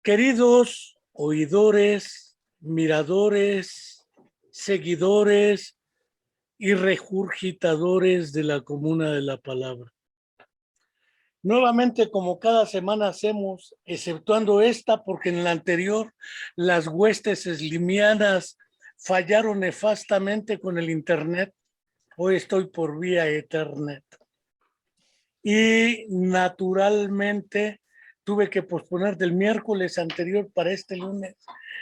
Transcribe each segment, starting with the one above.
Queridos oidores, miradores, seguidores y regurgitadores de la Comuna de la Palabra. Nuevamente, como cada semana hacemos, exceptuando esta, porque en la anterior las huestes slimianas fallaron nefastamente con el internet, hoy estoy por vía Ethernet. Y naturalmente tuve que posponer del miércoles anterior para este lunes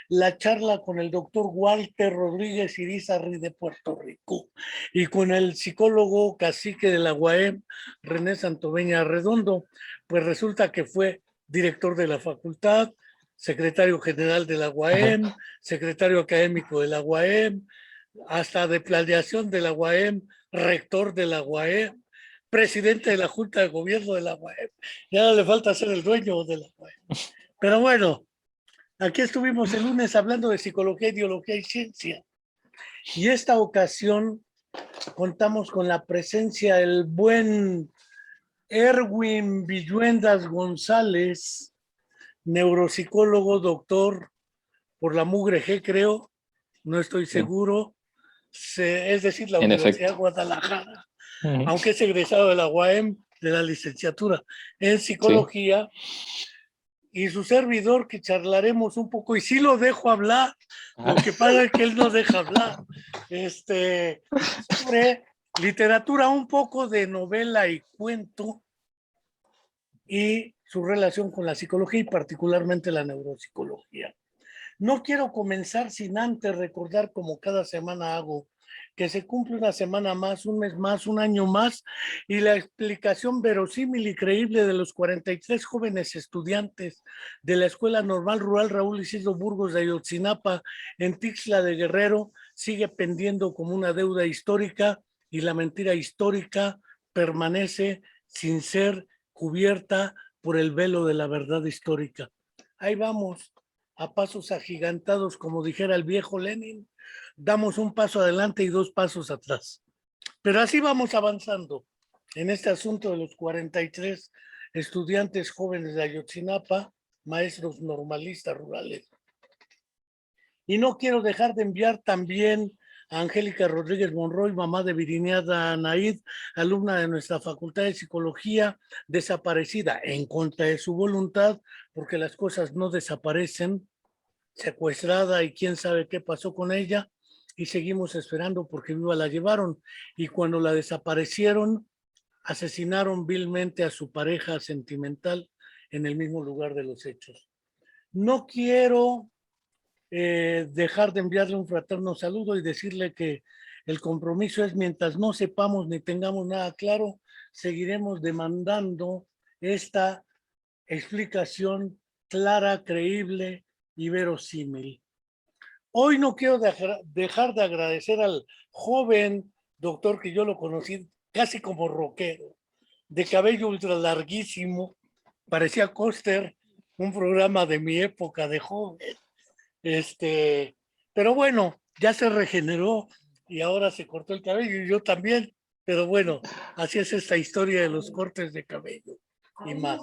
la charla con el doctor Walter Rodríguez Irizarry de Puerto Rico y con el psicólogo cacique de la UAM, René Santoveña Redondo. Pues resulta que fue director de la facultad, secretario general de la UAM, secretario académico de la UAM, hasta de planeación de la UAM, rector de la UAM, presidente de la Junta de Gobierno de la UAM. Ya no le falta ser el dueño de la UAM. Pero bueno, aquí estuvimos el lunes hablando de psicología, ideología y ciencia. Y esta ocasión contamos con la presencia del buen Erwin Villuendas González, neuropsicólogo, doctor por la Mugre G, creo, no estoy seguro, es decir, la Universidad de Guadalajara, aunque es egresado de la UAM, de la licenciatura en psicología, y su servidor, que charlaremos un poco, y sí lo dejo hablar, lo que pasa es que él no deja hablar, sobre literatura, un poco de novela y cuento, y su relación con la psicología y particularmente la neuropsicología. No quiero comenzar sin antes recordar, como cada semana hago, que se cumple una semana más, un mes más, un año más, y la explicación verosímil y creíble de los 43 jóvenes estudiantes de la Escuela Normal Rural Raúl Isidro Burgos de Ayotzinapa en Tixla de Guerrero sigue pendiendo como una deuda histórica, y la mentira histórica permanece sin ser cubierta por el velo de la verdad histórica. Ahí vamos, a pasos agigantados, como dijera el viejo Lenin, damos un paso adelante y dos pasos atrás. Pero así vamos avanzando en este asunto de los 43 estudiantes jóvenes de Ayotzinapa, maestros normalistas rurales. Y no quiero dejar de enviar también a Angélica Rodríguez Monroy, mamá de Virineada Naid, alumna de nuestra Facultad de Psicología, desaparecida en contra de su voluntad, porque las cosas no desaparecen, secuestrada y quién sabe qué pasó con ella, y seguimos esperando porque viva la llevaron, y cuando la desaparecieron asesinaron vilmente a su pareja sentimental en el mismo lugar de los hechos. No quiero dejar de enviarle un fraterno saludo y decirle que el compromiso es, mientras no sepamos ni tengamos nada claro, seguiremos demandando esta explicación clara, creíble y verosímil. Hoy no quiero dejar de agradecer al joven doctor, que yo lo conocí casi como rockero, de cabello ultra larguísimo, parecía Coster, un programa de mi época de joven. Pero bueno, ya se regeneró y ahora se cortó el cabello, y yo también, pero bueno, así es esta historia de los cortes de cabello y más.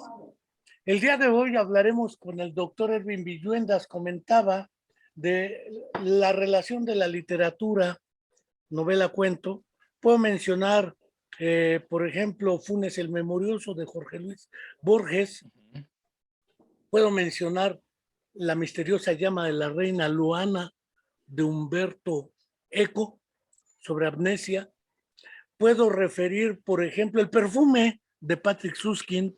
El día de hoy hablaremos con el doctor Erwin Villuendas. Comentaba de la relación de la literatura, novela, cuento. Puedo mencionar, por ejemplo, Funes el Memorioso de Jorge Luis Borges. Puedo mencionar La misteriosa llama de la reina Luana de Humberto Eco, sobre amnesia. Puedo referir, por ejemplo, El perfume de Patrick Süskind,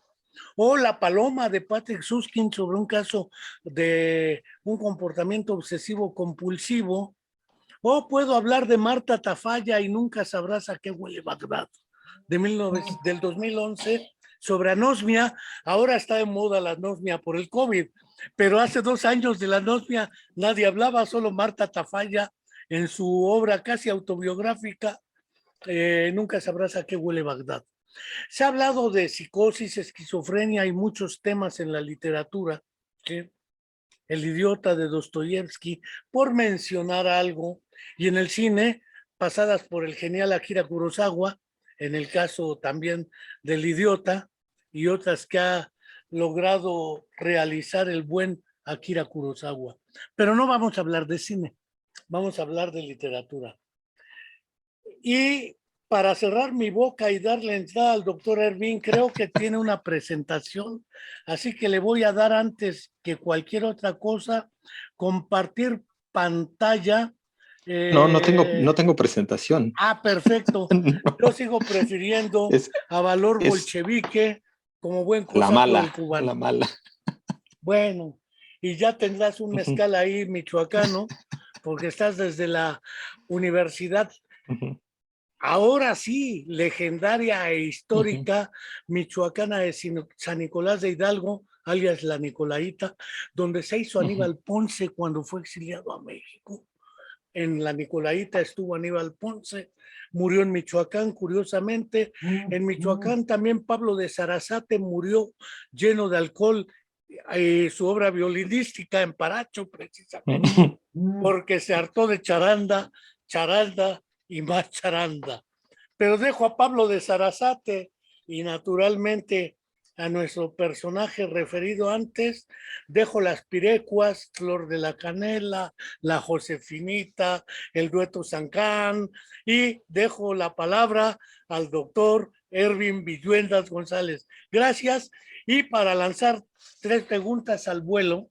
o La paloma de Patrick Süskind, sobre un caso de un comportamiento obsesivo compulsivo. O puedo hablar de Marta Tafalla y Nunca sabrás a qué huele Bagdad, del 2011, sobre anosmia. Ahora está de moda la anosmia por el COVID, pero hace 2 años de la anosmia nadie hablaba, solo Marta Tafalla en su obra casi autobiográfica, Nunca sabrás a qué huele Bagdad. Se ha hablado de psicosis, esquizofrenia y muchos temas en la literatura, ¿sí? El idiota de Dostoyevsky, por mencionar algo, y en el cine, pasadas por el genial Akira Kurosawa, en el caso también del idiota, y otras que ha logrado realizar el buen Akira Kurosawa. Pero no vamos a hablar de cine, vamos a hablar de literatura. Y para cerrar mi boca y darle entrada al doctor Ervin, creo que tiene una presentación, así que le voy a dar antes que cualquier otra cosa, compartir pantalla. No tengo presentación. Perfecto. No, Yo sigo prefiriendo es, a Valor es Bolchevique como buen la cosaco del mala, la cubano. mala. Bueno, y ya tendrás un mezcal ahí michoacano, porque estás desde la Universidad, ahora sí, legendaria e histórica michoacana de San Nicolás de Hidalgo, alias la Nicolaita, donde se hizo Aníbal Ponce cuando fue exiliado a México. En la Nicolaita estuvo Aníbal Ponce, murió en Michoacán, curiosamente. En Michoacán también Pablo de Sarasate murió lleno de alcohol, su obra violinística en Paracho, precisamente, porque se hartó de charanda, charanda y más charanda. Pero dejo a Pablo de Sarasate y naturalmente a nuestro personaje referido antes, dejo las pirecuas, Flor de la Canela, la Josefinita, el dueto Sancán, y dejo la palabra al doctor Ervin Villuendas González. Gracias. Y para lanzar 3 preguntas al vuelo,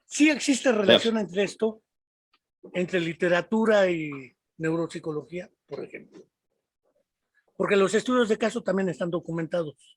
¿sí existe relación Claro. entre esto, entre literatura y neuropsicología, por ejemplo? Porque los estudios de caso también están documentados.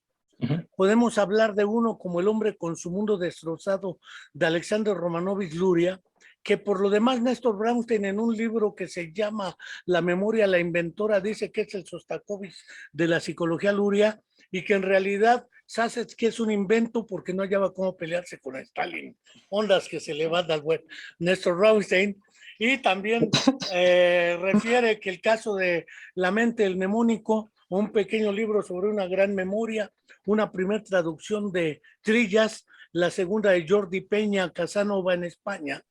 Podemos hablar de uno como El hombre con su mundo destrozado, de Alexander Romanovich Luria, que por lo demás Néstor Brownstein en un libro que se llama La memoria, la inventora, dice que es el Sostakovich de la psicología Luria, y que en realidad Sasetsky es un invento porque no hallaba cómo pelearse con Stalin. Ondas que se le van al web. Néstor Brownstein. Y también refiere que el caso de La mente del mnemónico, un pequeño libro sobre una gran memoria, una primera traducción de Trillas, la segunda de Jordi Peña, Casanova en España,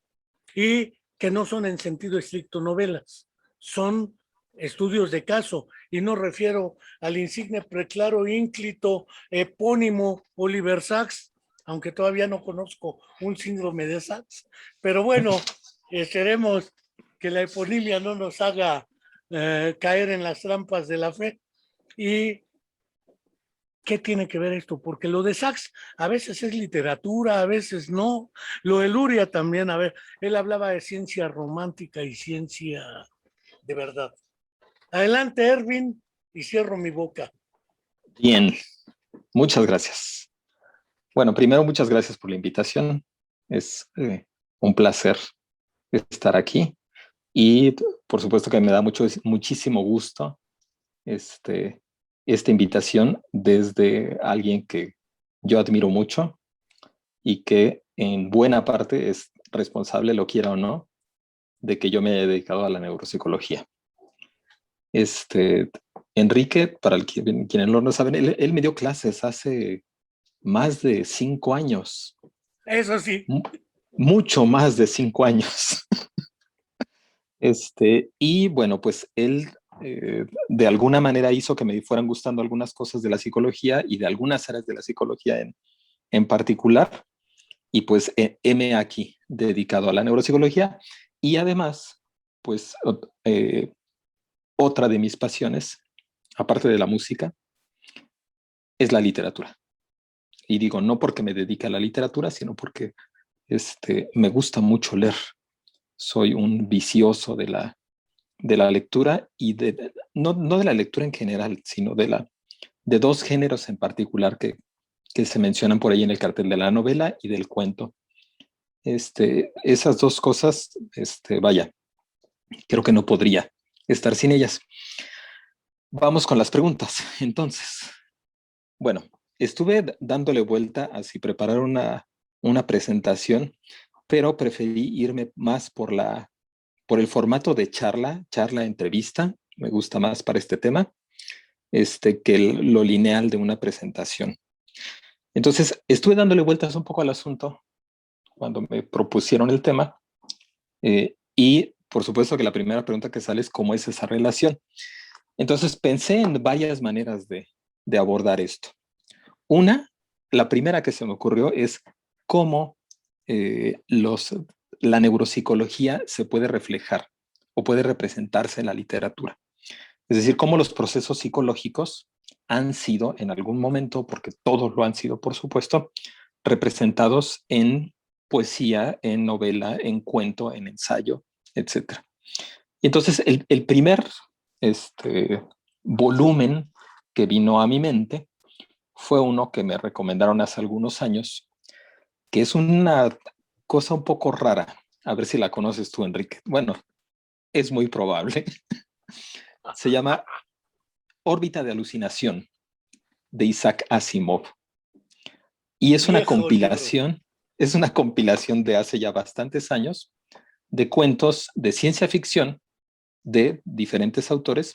y que no son en sentido estricto novelas, son estudios de caso, y no refiero al insigne preclaro ínclito epónimo Oliver Sacks, aunque todavía no conozco un síndrome de Sacks, pero bueno, esperemos que la eponimia no nos haga caer en las trampas de la fe. Y ¿qué tiene que ver esto? Porque lo de Sachs a veces es literatura, a veces no. Lo de Luria también, a ver, él hablaba de ciencia romántica y ciencia de verdad. Adelante, Ervin, y cierro mi boca. Bien, muchas gracias. Bueno, primero, muchas gracias por la invitación. Es un placer estar aquí. Y por supuesto que me da muchísimo gusto esta invitación desde alguien que yo admiro mucho y que en buena parte es responsable, lo quiera o no, de que yo me haya dedicado a la neuropsicología. Enrique, para quienes no lo saben, él me dio clases hace más de 5 años. Eso sí. Mucho más de 5 años. Y bueno, pues él de alguna manera hizo que me fueran gustando algunas cosas de la psicología y de algunas áreas de la psicología en particular. Y pues heme aquí dedicado a la neuropsicología y además, pues otra de mis pasiones, aparte de la música, es la literatura. Y digo, no porque me dedique a la literatura, sino porque me gusta mucho leer. Soy un vicioso de la lectura y no de la lectura en general, sino de 2 géneros en particular que se mencionan por ahí en el cartel, de la novela y del cuento. Esas 2 cosas, vaya, creo que no podría estar sin ellas. Vamos con las preguntas. Entonces, bueno, estuve dándole vuelta a si preparar una presentación, pero preferí irme más por el formato de charla entrevista. Me gusta más para este tema, que lo lineal de una presentación. Entonces, estuve dándole vueltas un poco al asunto cuando me propusieron el tema. Y por supuesto que la primera pregunta que sale es cómo es esa relación. Entonces pensé en varias maneras de abordar esto. La primera que se me ocurrió es cómo la neuropsicología se puede reflejar o puede representarse en la literatura. Es decir, cómo los procesos psicológicos han sido en algún momento, porque todos lo han sido, por supuesto, representados en poesía, en novela, en cuento, en ensayo, etc. Y entonces el primer volumen que vino a mi mente fue uno que me recomendaron hace algunos años, que es una cosa un poco rara. A ver si la conoces tú, Enrique. Bueno, es muy probable. Se llama Órbita de Alucinación, de Isaac Asimov. Y Viejo libro. es una compilación de hace ya bastantes años de cuentos de ciencia ficción de diferentes autores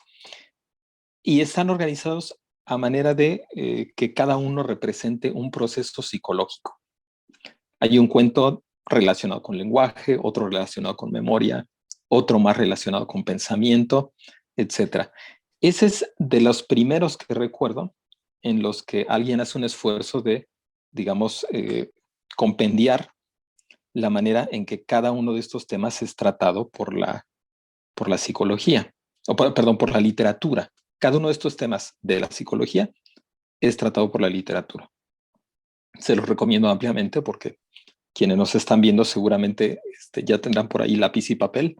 y están organizados a manera de que cada uno represente un proceso psicológico. Hay un cuento relacionado con lenguaje, otro relacionado con memoria, otro más relacionado con pensamiento, etc. Ese es de los primeros que recuerdo en los que alguien hace un esfuerzo de, digamos, compendiar la manera en que cada uno de estos temas es tratado por la psicología, perdón, por la literatura. Cada uno de estos temas de la psicología es tratado por la literatura. Se los recomiendo ampliamente porque quienes nos están viendo seguramente ya tendrán por ahí lápiz y papel.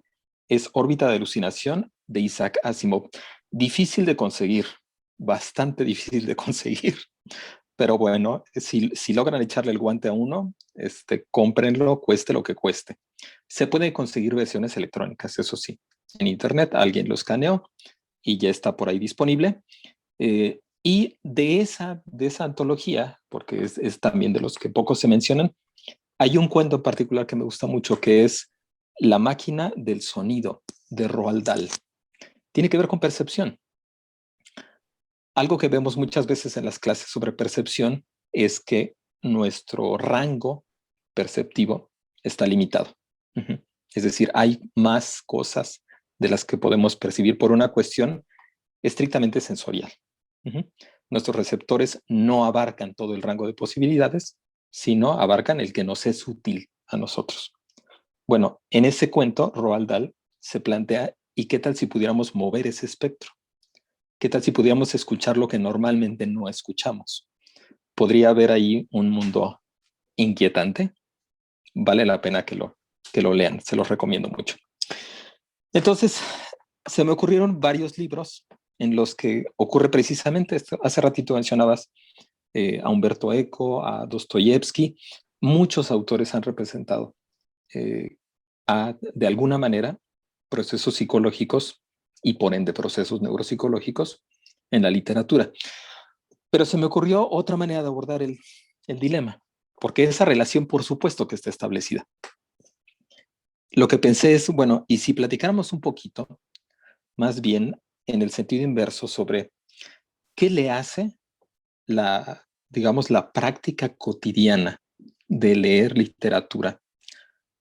Es Órbita de Alucinación de Isaac Asimov. Difícil de conseguir, bastante difícil de conseguir. Pero bueno, si logran echarle el guante a uno, cómprenlo, cueste lo que cueste. Se puede conseguir versiones electrónicas, eso sí. En internet alguien lo escaneó y ya está por ahí disponible. Y de esa antología, porque es también de los que pocos se mencionan, hay un cuento en particular que me gusta mucho, que es La máquina del sonido, de Roald Dahl. Tiene que ver con percepción. Algo que vemos muchas veces en las clases sobre percepción es que nuestro rango perceptivo está limitado. Es decir, hay más cosas de las que podemos percibir por una cuestión estrictamente sensorial. Nuestros receptores no abarcan todo el rango de posibilidades, sino abarcan el que nos es útil a nosotros. Bueno, en ese cuento, Roald Dahl se plantea, ¿y qué tal si pudiéramos mover ese espectro? ¿Qué tal si pudiéramos escuchar lo que normalmente no escuchamos? ¿Podría haber ahí un mundo inquietante? Vale la pena que lo lean, se los recomiendo mucho. Entonces, se me ocurrieron varios libros en los que ocurre precisamente esto. Hace ratito mencionabas a Humberto Eco, a Dostoyevsky. Muchos autores han representado de alguna manera procesos psicológicos y por ende procesos neuropsicológicos en la literatura. Pero se me ocurrió otra manera de abordar el dilema, porque esa relación por supuesto que está establecida. Lo que pensé es, bueno, ¿y si platicáramos un poquito, más bien en el sentido inverso, sobre qué le hace digamos, la práctica cotidiana de leer literatura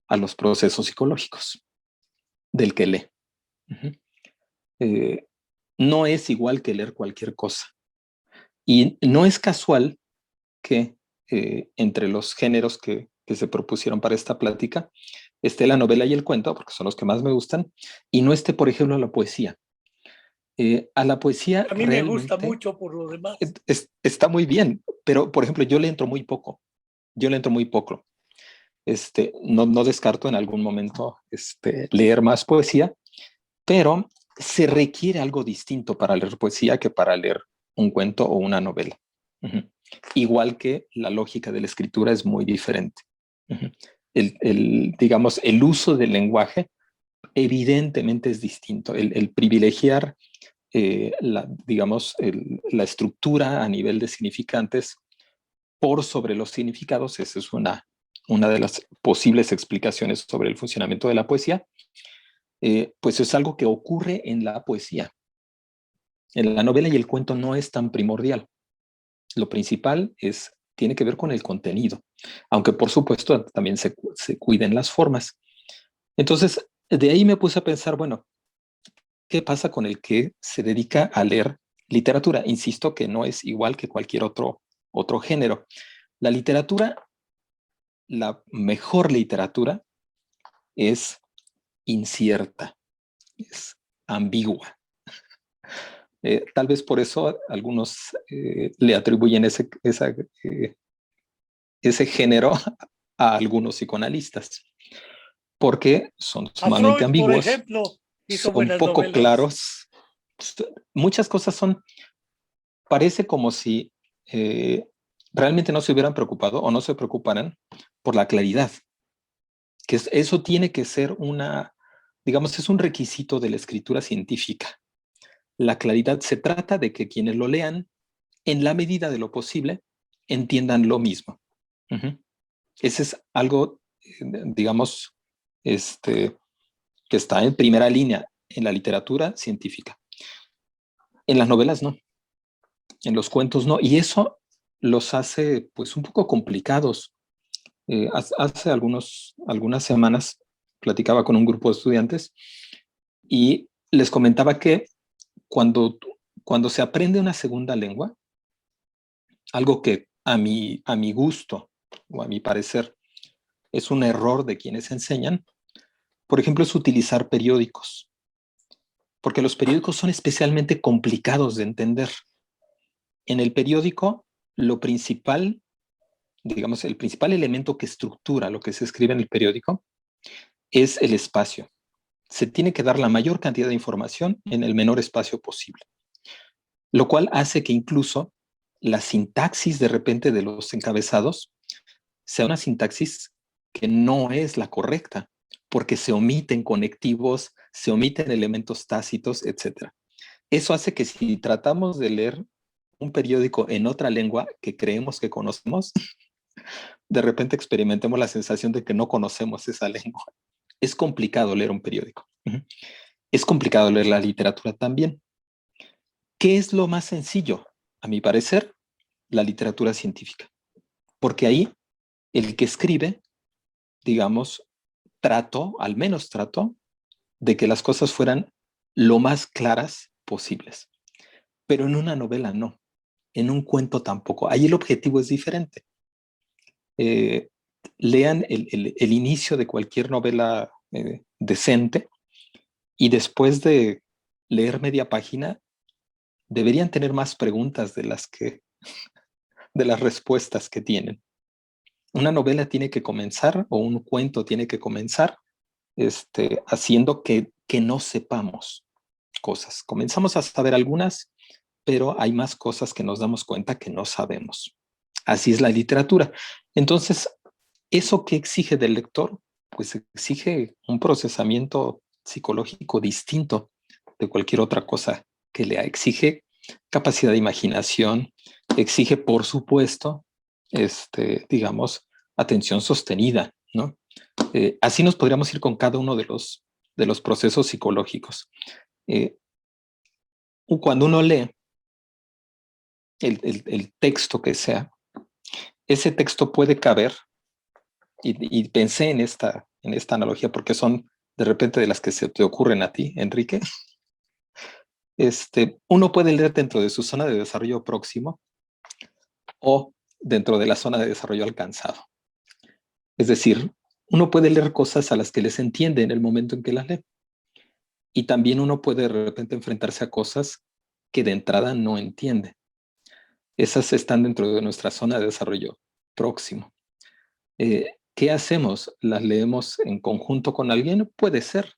a los procesos psicológicos del que lee? No es igual que leer cualquier cosa. Y no es casual que entre los géneros que se propusieron para esta plática esté la novela y el cuento, porque son los que más me gustan, y no esté, por ejemplo, la poesía. A la poesía A mí me gusta realmente mucho por lo demás. está muy bien, pero, por ejemplo, yo le entro muy poco. Yo le entro muy poco. No descarto en algún momento leer más poesía, pero se requiere algo distinto para leer poesía que para leer un cuento o una novela. Igual que la lógica de la escritura es muy diferente. Digamos, el uso del lenguaje evidentemente es distinto. El privilegiar, digamos, la estructura a nivel de significantes por sobre los significados, esa es una de las posibles explicaciones sobre el funcionamiento de la poesía, pues es algo que ocurre en la poesía. En la novela y el cuento no es tan primordial. Lo principal tiene que ver con el contenido, aunque por supuesto también se cuiden las formas. Entonces, de ahí me puse a pensar, bueno, ¿qué pasa con el que se dedica a leer literatura? Insisto que no es igual que cualquier otro género. La literatura la mejor literatura es incierta, es ambigua. Tal vez por eso algunos le atribuyen ese género a algunos psicoanalistas, porque son A sumamente Freud, por ambiguos, ejemplo, hizo son buenas poco novelas. claros. Muchas cosas parece como si realmente no se hubieran preocupado o no se preocuparan por la claridad, que eso tiene que ser digamos, es un requisito de la escritura científica. La claridad se trata de que quienes lo lean, en la medida de lo posible, entiendan lo mismo. Uh-huh. Ese es algo, digamos, que está en primera línea en la literatura científica. En las novelas no, en los cuentos no, y eso los hace pues un poco complicados. Hace algunas semanas platicaba con un grupo de estudiantes y les comentaba que cuando se aprende una segunda lengua, algo que a mi gusto o a mi parecer es un error de quienes enseñan, por ejemplo, es utilizar periódicos, porque los periódicos son especialmente complicados de entender. En el periódico, lo principal, digamos, el principal elemento que estructura lo que se escribe en el periódico es el espacio. Se tiene que dar la mayor cantidad de información en el menor espacio posible, lo cual hace que incluso la sintaxis de repente de los encabezados sea una sintaxis que no es la correcta, porque se omiten conectivos, se omiten elementos tácitos, etc. Eso hace que si tratamos de leer un periódico en otra lengua que creemos que conocemos, de repente experimentemos la sensación de que no conocemos esa lengua. Es complicado leer un periódico. Es complicado leer la literatura también. ¿Qué es lo más sencillo? A mi parecer, la literatura científica. Porque ahí el que escribe, digamos, al menos trato, de que las cosas fueran lo más claras posibles. Pero en una novela no. En un cuento tampoco. Ahí el objetivo es diferente. Eh, Lean el inicio de cualquier novela decente y después de leer media página deberían tener más preguntas de las respuestas que tienen. Una novela tiene que comenzar o un cuento tiene que comenzar haciendo que no sepamos cosas. Comenzamos a saber algunas, pero hay más cosas que nos damos cuenta que no sabemos. Así es la literatura. Entonces, ¿eso que exige del lector? Pues exige un procesamiento psicológico distinto de cualquier otra cosa que lea. Exige capacidad de imaginación, exige, por supuesto, digamos, atención sostenida, ¿no? Así nos podríamos ir con cada uno de los procesos psicológicos. Cuando uno lee el texto que sea, ese texto puede caber, y pensé en esta analogía porque son de repente de las que se te ocurren a ti, Enrique. Uno puede leer dentro de su zona de desarrollo próximo o dentro de la zona de desarrollo alcanzado. Es decir, uno puede leer cosas a las que les entiende en el momento en que las lee. Y también uno puede de repente enfrentarse a cosas que de entrada no entiende. Esas están dentro de nuestra zona de desarrollo próximo. ¿Qué hacemos? ¿Las leemos en conjunto con alguien? Puede ser.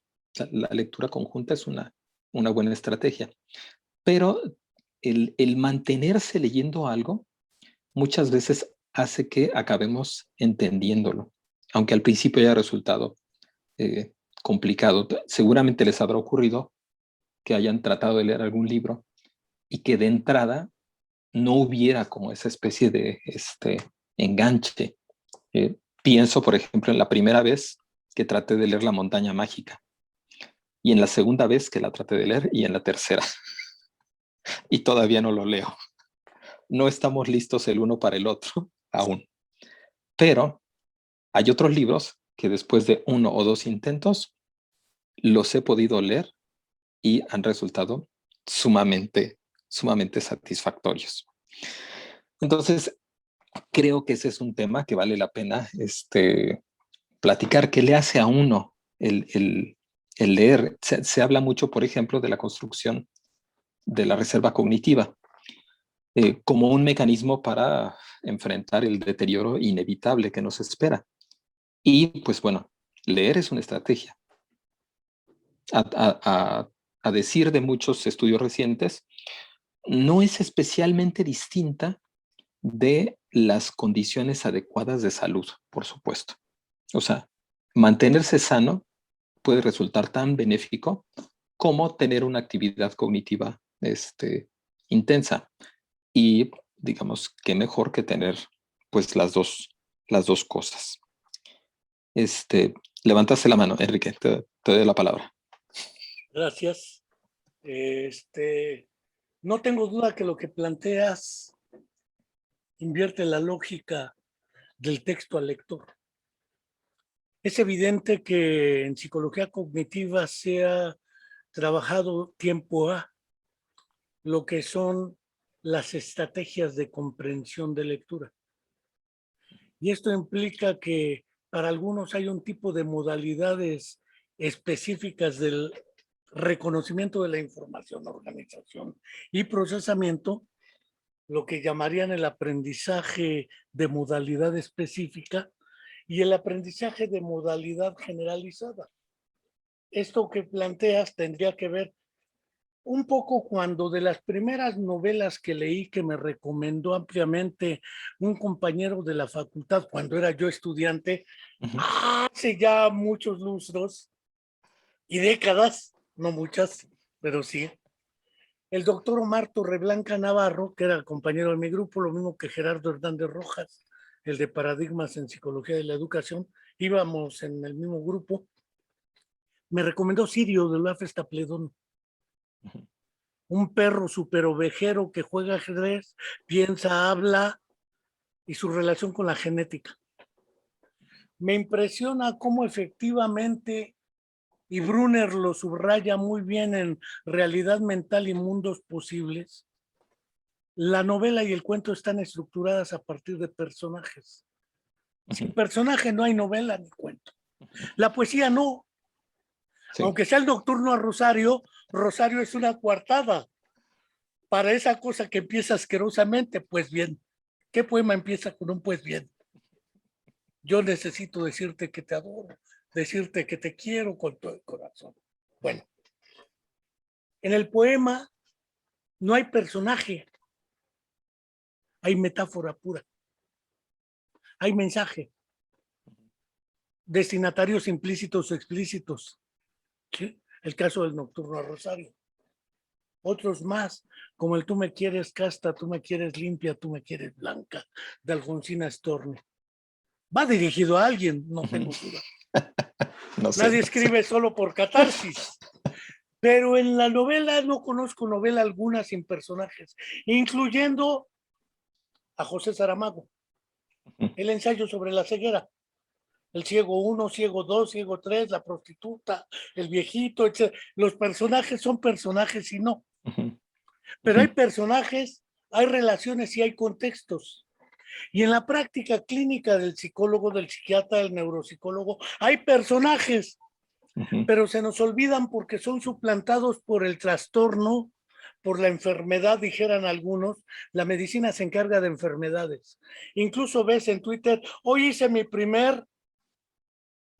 La lectura conjunta es una buena estrategia. Pero el mantenerse leyendo algo muchas veces hace que acabemos entendiéndolo, aunque al principio haya resultado complicado. Seguramente les habrá ocurrido que hayan tratado de leer algún libro y que de entrada no hubiera como esa especie de enganche. Pienso, por ejemplo, en la primera vez que traté de leer La Montaña Mágica, y en la segunda vez que la traté de leer, y en la tercera. Y todavía no lo leo. No estamos listos el uno para el otro aún. Pero hay otros libros que después de uno o dos intentos los he podido leer y han resultado sumamente satisfactorios. Entonces, creo que ese es un tema que vale la pena platicar. ¿Qué le hace a uno el leer? Se habla mucho, por ejemplo, de la construcción de la reserva cognitiva como un mecanismo para enfrentar el deterioro inevitable que nos espera. Y pues bueno, leer es una estrategia. A decir de muchos estudios recientes, no es especialmente distinta de las condiciones adecuadas de salud, por supuesto. O sea, mantenerse sano puede resultar tan benéfico como tener una actividad cognitiva intensa. Y digamos, qué mejor que tener pues las dos cosas. Levantaste la mano, Enrique, te doy la palabra. Gracias. No tengo duda que lo que planteas invierte la lógica del texto al lector. Es evidente que en psicología cognitiva se ha trabajado tiempo A lo que son las estrategias de comprensión de lectura. Y esto implica que para algunos hay un tipo de modalidades específicas del reconocimiento de la información, organización y procesamiento, lo que llamarían el aprendizaje de modalidad específica y el aprendizaje de modalidad generalizada. Esto que planteas tendría que ver un poco cuando de las primeras novelas que leí que me recomendó ampliamente un compañero de la facultad cuando era yo estudiante, hace ya muchos lustros y décadas, no muchas, pero sí. El doctor Omar Torreblanca Navarro, que era compañero de mi grupo, lo mismo que Gerardo Hernández Rojas, el de Paradigmas en Psicología de la Educación, íbamos en el mismo grupo, me recomendó Sirio de Olaf Stapledon. Un perro súper ovejero que juega ajedrez, piensa, habla y su relación con la genética. Me impresiona cómo efectivamente, y Brunner lo subraya muy bien en Realidad Mental y Mundos Posibles, la novela y el cuento están estructuradas a partir de personajes. Sin personaje no hay novela ni cuento. La poesía no. Sí. Aunque sea el nocturno a Rosario, Rosario es una coartada. Para esa cosa que empieza asquerosamente, pues bien. ¿Qué poema empieza con un pues bien? Yo necesito decirte que te adoro, decirte que te quiero con todo el corazón. Bueno, en el poema no hay personaje, hay metáfora pura, hay mensaje, destinatarios implícitos o explícitos. ¿Sí? El caso del nocturno a Rosario. Otros más, como el tú me quieres casta, tú me quieres limpia, tú me quieres blanca, de Alfonsina Storni. Va dirigido a alguien, no tengo duda. No sé, Nadie escribe solo por catarsis. Pero en la novela no conozco novela alguna sin personajes, incluyendo a José Saramago. El ensayo sobre la ceguera. El ciego 1, ciego 2, ciego 3, la prostituta, el viejito, etc. Los personajes son personajes y no. Pero hay personajes, hay relaciones y hay contextos. Y en la práctica clínica del psicólogo, del psiquiatra, del neuropsicólogo, hay personajes, pero se nos olvidan porque son suplantados por el trastorno, por la enfermedad, dijeran algunos. La medicina se encarga de enfermedades. Incluso ves en Twitter, hoy hice mi primer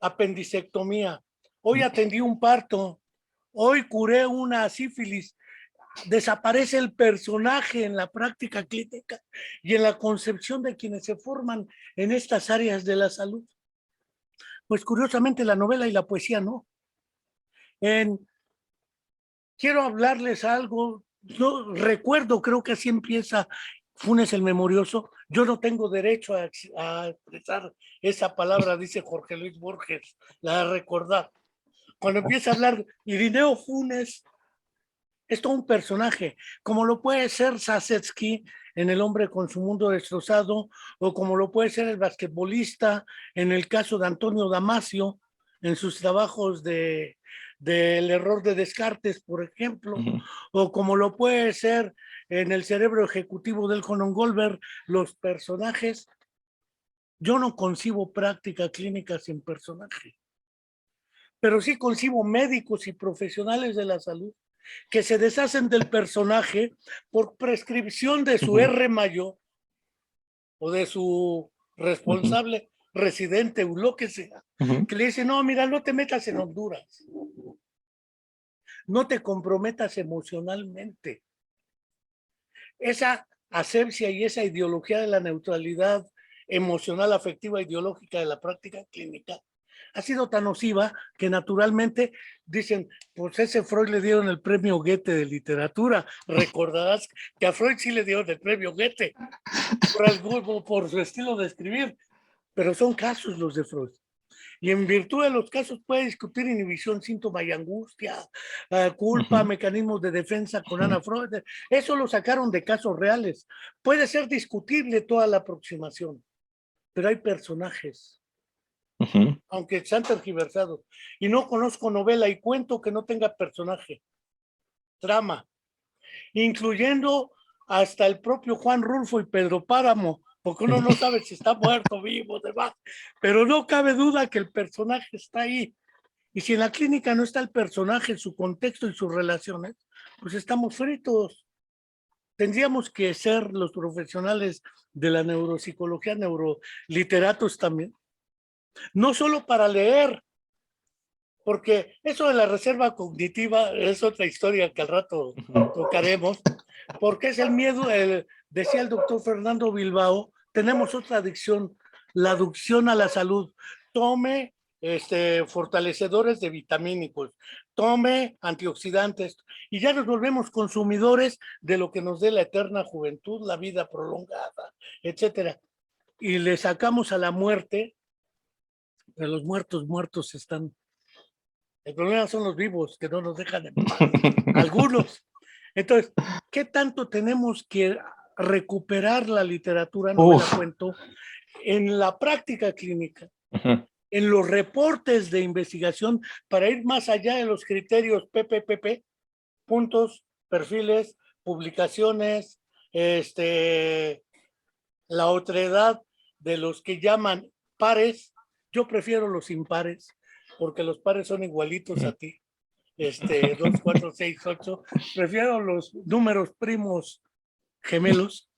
apendicectomía, hoy atendí un parto, hoy curé una sífilis. Desaparece el personaje en la práctica clínica y en la concepción de quienes se forman en estas áreas de la salud. Pues curiosamente la novela y la poesía no. Quiero hablarles algo, yo recuerdo, creo que así empieza Funes el Memorioso. Yo no tengo derecho a expresar esa palabra, dice Jorge Luis Borges, la de recordar. Cuando empieza a hablar Irineo Funes, es todo un personaje, como lo puede ser Sasetsky en El hombre con su mundo destrozado, o como lo puede ser el basquetbolista en el caso de Antonio Damasio, en sus trabajos del error de Descartes, por ejemplo, o como lo puede ser en el cerebro ejecutivo del Conan Goldberg, los personajes. Yo no concibo práctica clínica sin personaje, pero sí concibo médicos y profesionales de la salud que se deshacen del personaje por prescripción de su R mayor o de su responsable residente o lo que sea, que le dice, no, mira, no te metas en Honduras, no te comprometas emocionalmente. Esa asepsia y esa ideología de la neutralidad emocional, afectiva, ideológica de la práctica clínica ha sido tan nociva que naturalmente dicen, pues ese Freud le dieron el premio Goethe de literatura. Recordarás que a Freud sí le dieron el premio Goethe por su estilo de escribir, pero son casos los de Freud. Y en virtud de los casos puede discutir inhibición, síntoma y angustia, culpa, mecanismos de defensa con Ana Freud. Eso lo sacaron de casos reales. Puede ser discutible toda la aproximación, pero hay personajes, aunque sean tergiversados. Y no conozco novela y cuento que no tenga personaje, trama, incluyendo hasta el propio Juan Rulfo y Pedro Páramo, porque uno no sabe si está muerto, vivo, demás, pero no cabe duda que el personaje está ahí. Y si en la clínica no está el personaje, su contexto y sus relaciones, pues estamos fritos. Tendríamos que ser los profesionales de la neuropsicología, neuroliteratos también, no solo para leer, porque eso de la reserva cognitiva es otra historia que al rato tocaremos, porque es el miedo, decía el doctor Fernando Bilbao, tenemos otra adicción, la adicción a la salud. Tome fortalecedores de vitamínicos, tome antioxidantes, y ya nos volvemos consumidores de lo que nos dé la eterna juventud, la vida prolongada, etcétera. Y le sacamos a la muerte, pero los muertos están. El problema son los vivos que no nos dejan en paz. Algunos. Entonces, ¿qué tanto tenemos que recuperar la literatura, no me la cuento, en la práctica clínica, en los reportes de investigación para ir más allá de los criterios PPPP, puntos, perfiles, publicaciones, la otredad de los que llaman pares? Yo prefiero los impares, porque los pares son igualitos a ti. 2, 4, 6, 8. Prefiero los números primos gemelos.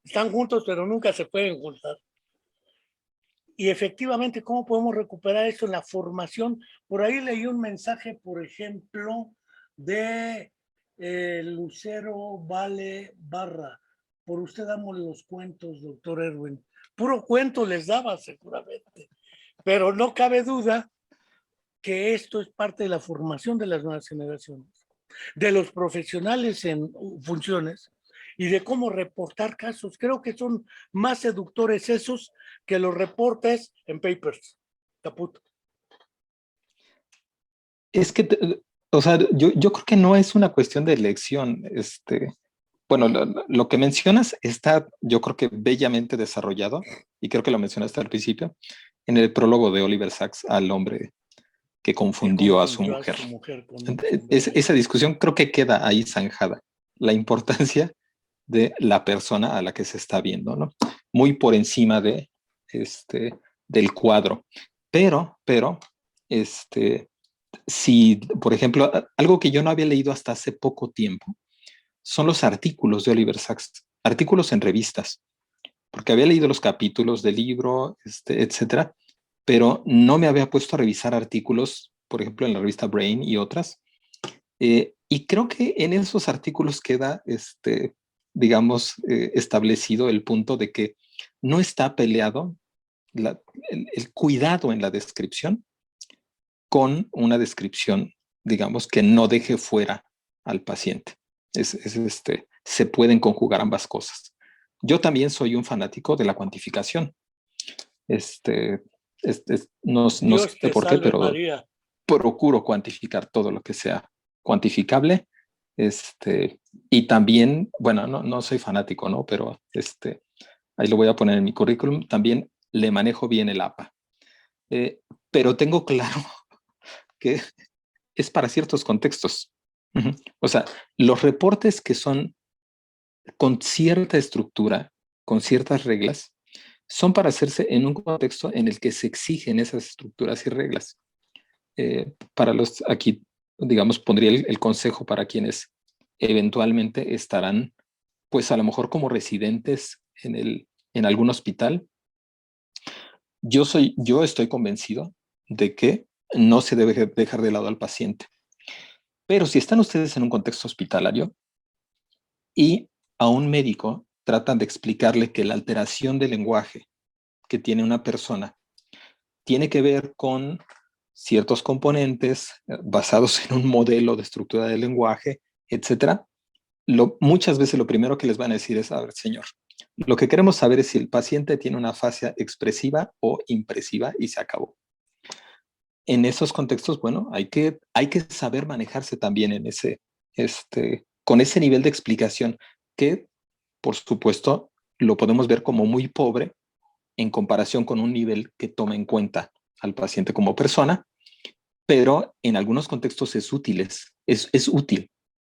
Están juntos, pero nunca se pueden juntar. Y efectivamente, ¿cómo podemos recuperar eso en la formación? Por ahí leí un mensaje, por ejemplo, de Lucero Vale Barra. Por usted damos los cuentos, doctor Erwin. Puro cuento les daba seguramente. Pero no cabe duda que esto es parte de la formación de las nuevas generaciones, de los profesionales en funciones y de cómo reportar casos. Creo que son más seductores esos que los reportes en papers. Caput. Es que, o sea, yo creo que no es una cuestión de elección. Bueno, lo que mencionas está, yo creo que bellamente desarrollado, y creo que lo mencionaste al principio, en el prólogo de Oliver Sacks al hombre que confundió a su mujer. Esa discusión creo que queda ahí zanjada. La importancia de la persona a la que se está viendo, ¿no? Muy por encima de, del cuadro. Pero, si, por ejemplo, algo que yo no había leído hasta hace poco tiempo, son los artículos de Oliver Sacks, artículos en revistas, porque había leído los capítulos del libro, etcétera, pero no me había puesto a revisar artículos, por ejemplo, en la revista Brain y otras. Y creo que en esos artículos queda, digamos, establecido el punto de que no está peleado el cuidado en la descripción con una descripción, digamos, que no deje fuera al paciente. Se pueden conjugar ambas cosas. Yo también soy un fanático de la cuantificación. No sé por qué, pero María. Procuro cuantificar todo lo que sea cuantificable. Y también, bueno, no soy fanático, ¿no? Pero ahí lo voy a poner en mi currículum. También le manejo bien el APA. Pero tengo claro que es para ciertos contextos. O sea, los reportes que son con cierta estructura, con ciertas reglas, son para hacerse en un contexto en el que se exigen esas estructuras y reglas. Para los, aquí, digamos, pondría el consejo para quienes eventualmente estarán, pues a lo mejor como residentes en algún hospital. Yo estoy convencido de que no se debe dejar de lado al paciente. Pero si están ustedes en un contexto hospitalario y a un médico tratan de explicarle que la alteración del lenguaje que tiene una persona tiene que ver con ciertos componentes basados en un modelo de estructura del lenguaje, etcétera, muchas veces lo primero que les van a decir es, a ver, señor, lo que queremos saber es si el paciente tiene una fascia expresiva o impresiva y se acabó. En esos contextos, bueno, hay que saber manejarse también en con ese nivel de explicación que, por supuesto, lo podemos ver como muy pobre en comparación con un nivel que toma en cuenta al paciente como persona, pero en algunos contextos es útil.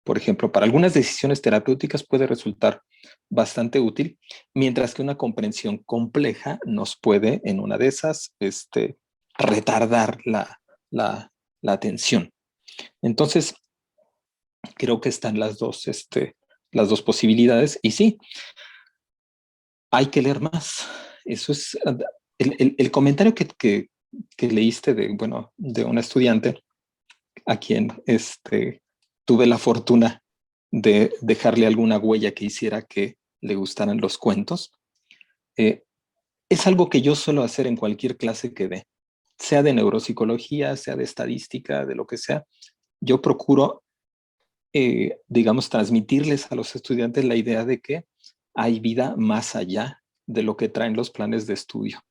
Por ejemplo, para algunas decisiones terapéuticas puede resultar bastante útil, mientras que una comprensión compleja nos puede, en una de esas, retardar la atención. Entonces, creo que están las dos posibilidades. Y sí, hay que leer más. Eso es el comentario que leíste bueno, de una estudiante a quien tuve la fortuna de dejarle alguna huella que hiciera que le gustaran los cuentos. Es algo que yo suelo hacer en cualquier clase que dé, sea de neuropsicología, sea de estadística, de lo que sea. Yo procuro, digamos, transmitirles a los estudiantes la idea de que hay vida más allá de lo que traen los planes de estudio,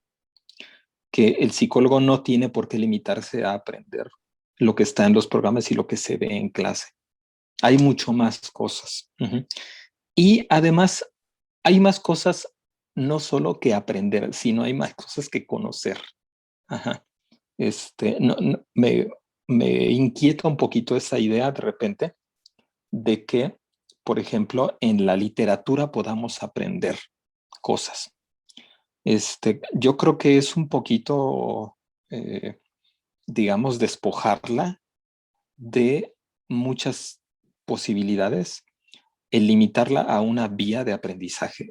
que el psicólogo no tiene por qué limitarse a aprender lo que está en los programas y lo que se ve en clase. Hay mucho más cosas. Y además, hay más cosas no solo que aprender, sino hay más cosas que conocer. Ajá. Me inquieta un poquito esa idea de repente de que, por ejemplo, en la literatura podamos aprender cosas. Yo creo que es un poquito, digamos, despojarla de muchas posibilidades, el limitarla a una vía de aprendizaje.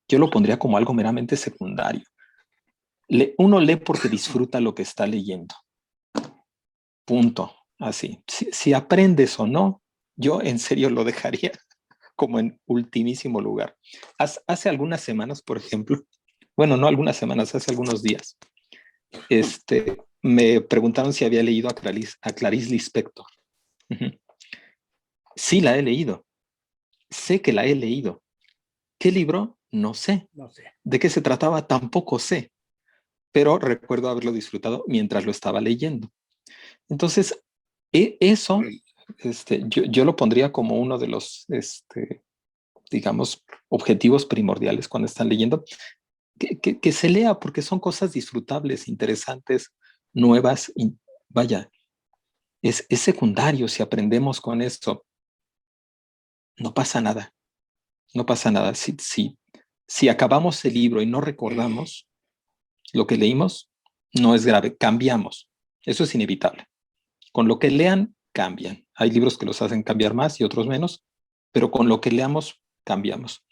Yo lo pondría como algo meramente secundario. Uno lee porque disfruta lo que está leyendo. Punto. Así. Si aprendes o no, yo en serio lo dejaría como en ultimísimo lugar. Hace algunas semanas, por ejemplo, bueno, no algunas semanas, hace algunos días, me preguntaron si había leído a Clarice Lispector. Sí, la he leído. Sé que la he leído. ¿Qué libro? No sé. No sé. ¿De qué se trataba? Tampoco sé. Pero recuerdo haberlo disfrutado mientras lo estaba leyendo. Entonces, eso, yo lo pondría como uno de los, digamos, objetivos primordiales cuando están leyendo, que se lea porque son cosas disfrutables, interesantes, nuevas, y vaya, es secundario si aprendemos con esto. No pasa nada, no pasa nada. Si acabamos el libro y no recordamos lo que leímos, no es grave, cambiamos. Eso es inevitable. Con lo que lean, cambian. Hay libros que los hacen cambiar más y otros menos, pero con lo que leamos, cambiamos.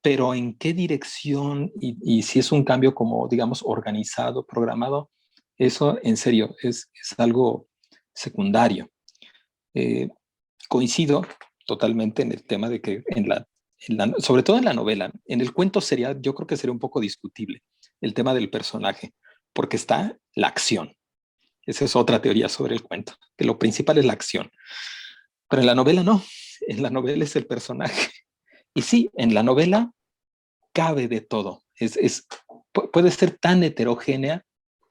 Pero en qué dirección y si es un cambio como, digamos, organizado, programado, eso en serio es algo secundario. Coincido totalmente en el tema de que sobre todo en la novela, en el cuento yo creo que sería un poco discutible el tema del personaje, porque está la acción. Esa es otra teoría sobre el cuento, que lo principal es la acción. Pero en la novela no, en la novela es el personaje. Y sí, en la novela cabe de todo. Puede ser tan heterogénea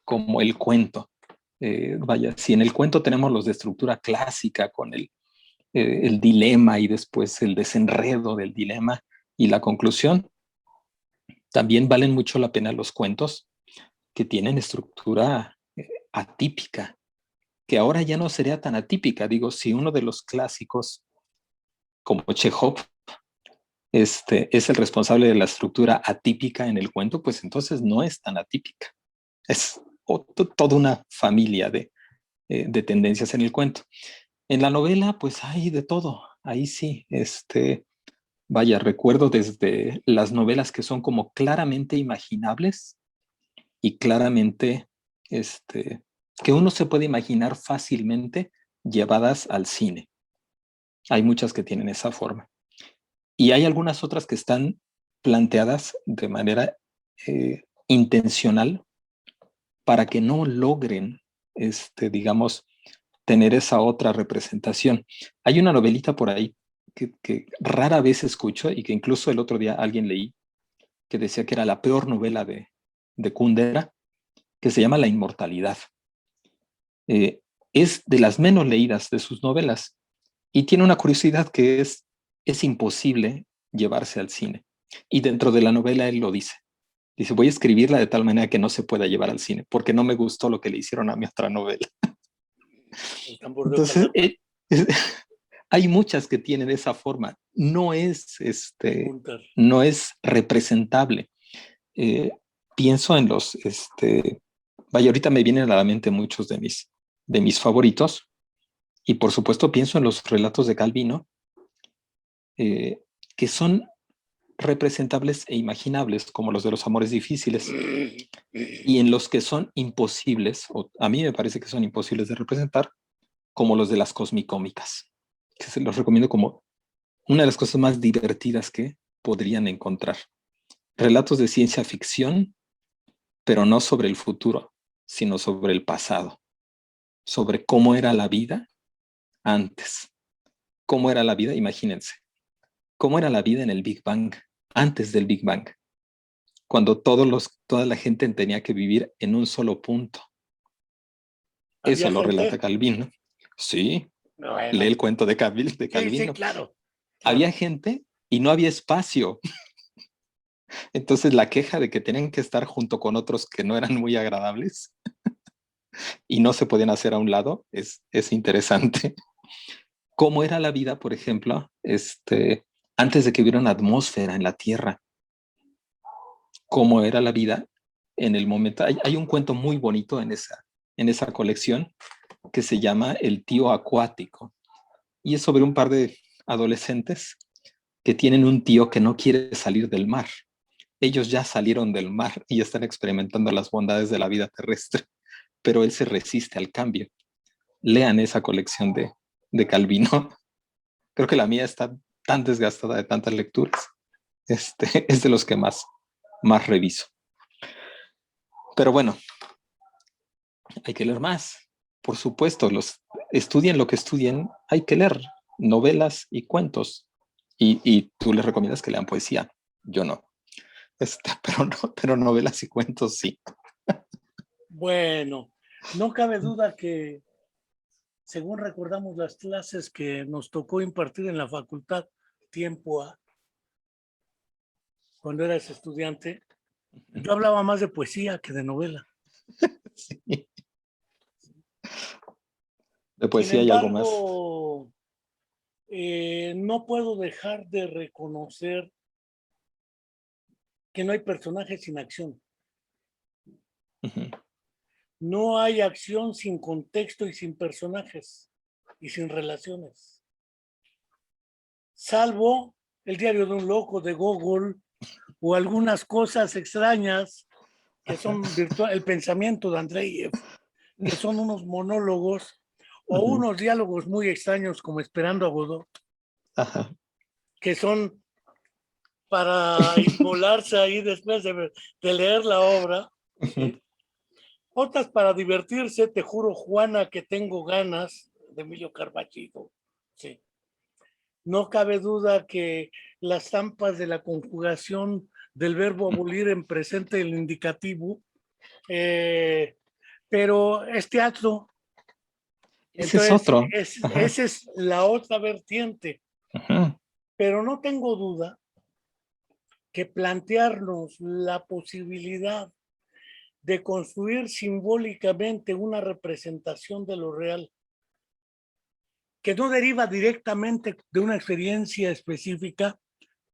como el cuento. Vaya, si en el cuento tenemos los de estructura clásica con el dilema y después el desenredo del dilema y la conclusión, también valen mucho la pena los cuentos que tienen estructura atípica, que ahora ya no sería tan atípica. Digo, si uno de los clásicos como Chekhov es el responsable de la estructura atípica en el cuento, pues entonces no es tan atípica. Es toda una familia de tendencias en el cuento. En la novela, pues hay de todo. Ahí sí, vaya, recuerdo desde las novelas que son como claramente imaginables y claramente, que uno se puede imaginar fácilmente llevadas al cine. Hay muchas que tienen esa forma. Y hay algunas otras que están planteadas de manera intencional para que no logren, digamos, tener esa otra representación. Hay una novelita por ahí que rara vez escucho y que incluso el otro día alguien leí que decía que era la peor novela de Kundera, que se llama La Inmortalidad. Es de las menos leídas de sus novelas y tiene una curiosidad que es imposible llevarse al cine. Y dentro de la novela él lo dice. Dice, voy a escribirla de tal manera que no se pueda llevar al cine, porque no me gustó lo que le hicieron a mi otra novela. Entonces, hay muchas que tienen esa forma. No es representable. Pienso en los, vaya, ahorita me vienen a la mente muchos de mis favoritos, y por supuesto pienso en los relatos de Calvino, que son representables e imaginables, como los de los amores difíciles, y en los que son imposibles, o a mí me parece que son imposibles de representar, como los de las cosmicómicas, que se los recomiendo como una de las cosas más divertidas que podrían encontrar. Relatos de ciencia ficción, pero no sobre el futuro, sino sobre el pasado, sobre cómo era la vida antes. ¿Cómo era la vida? Imagínense. ¿Cómo era la vida en el Big Bang, antes del Big Bang? Cuando toda la gente tenía que vivir en un solo punto. Eso lo relata Calvino. Sí, bueno. Lee el cuento de Calvino. Sí, claro. Había gente y no había espacio. Entonces la queja de que tenían que estar junto con otros que no eran muy agradables y no se podían hacer a un lado es interesante. ¿Cómo era la vida, por ejemplo, antes de que hubiera una atmósfera en la Tierra? ¿Cómo era la vida en el momento? Hay un cuento muy bonito en esa colección que se llama El tío acuático, y es sobre un par de adolescentes que tienen un tío que no quiere salir del mar. Ellos ya salieron del mar y están experimentando las bondades de la vida terrestre, pero él se resiste al cambio. Lean esa colección de Calvino. Creo que la mía está tan desgastada de tantas lecturas. Es de los que más reviso. Pero bueno, hay que leer más. Por supuesto, estudien lo que estudien, hay que leer novelas y cuentos. Y tú les recomiendas que lean poesía. Yo no. Pero novelas y cuentos sí. Bueno, no cabe duda que, según recordamos las clases que nos tocó impartir en la facultad tiempo A, cuando eras estudiante, yo hablaba más de poesía que de novela. Sí. De poesía Sin embargo, y algo más. No puedo dejar de reconocer que no hay personajes sin acción. Uh-huh. No hay acción sin contexto y sin personajes y sin relaciones. Salvo El diario de un loco de Gogol o algunas cosas extrañas que son el pensamiento de Andreyev, que son unos monólogos o unos diálogos muy extraños como Esperando a Godot, que son para inmolarse ahí después de leer la obra. ¿Sí? Otras para divertirse, Te juro, Juana, que tengo ganas, de Emilio Carballido. Sí. No cabe duda que las estampas de la conjugación del verbo abolir en presente del indicativo, pero es teatro. Ese Entonces, es otro. esa es la otra vertiente. Ajá. Pero no tengo duda que plantearnos la posibilidad de construir simbólicamente una representación de lo real que no deriva directamente de una experiencia específica,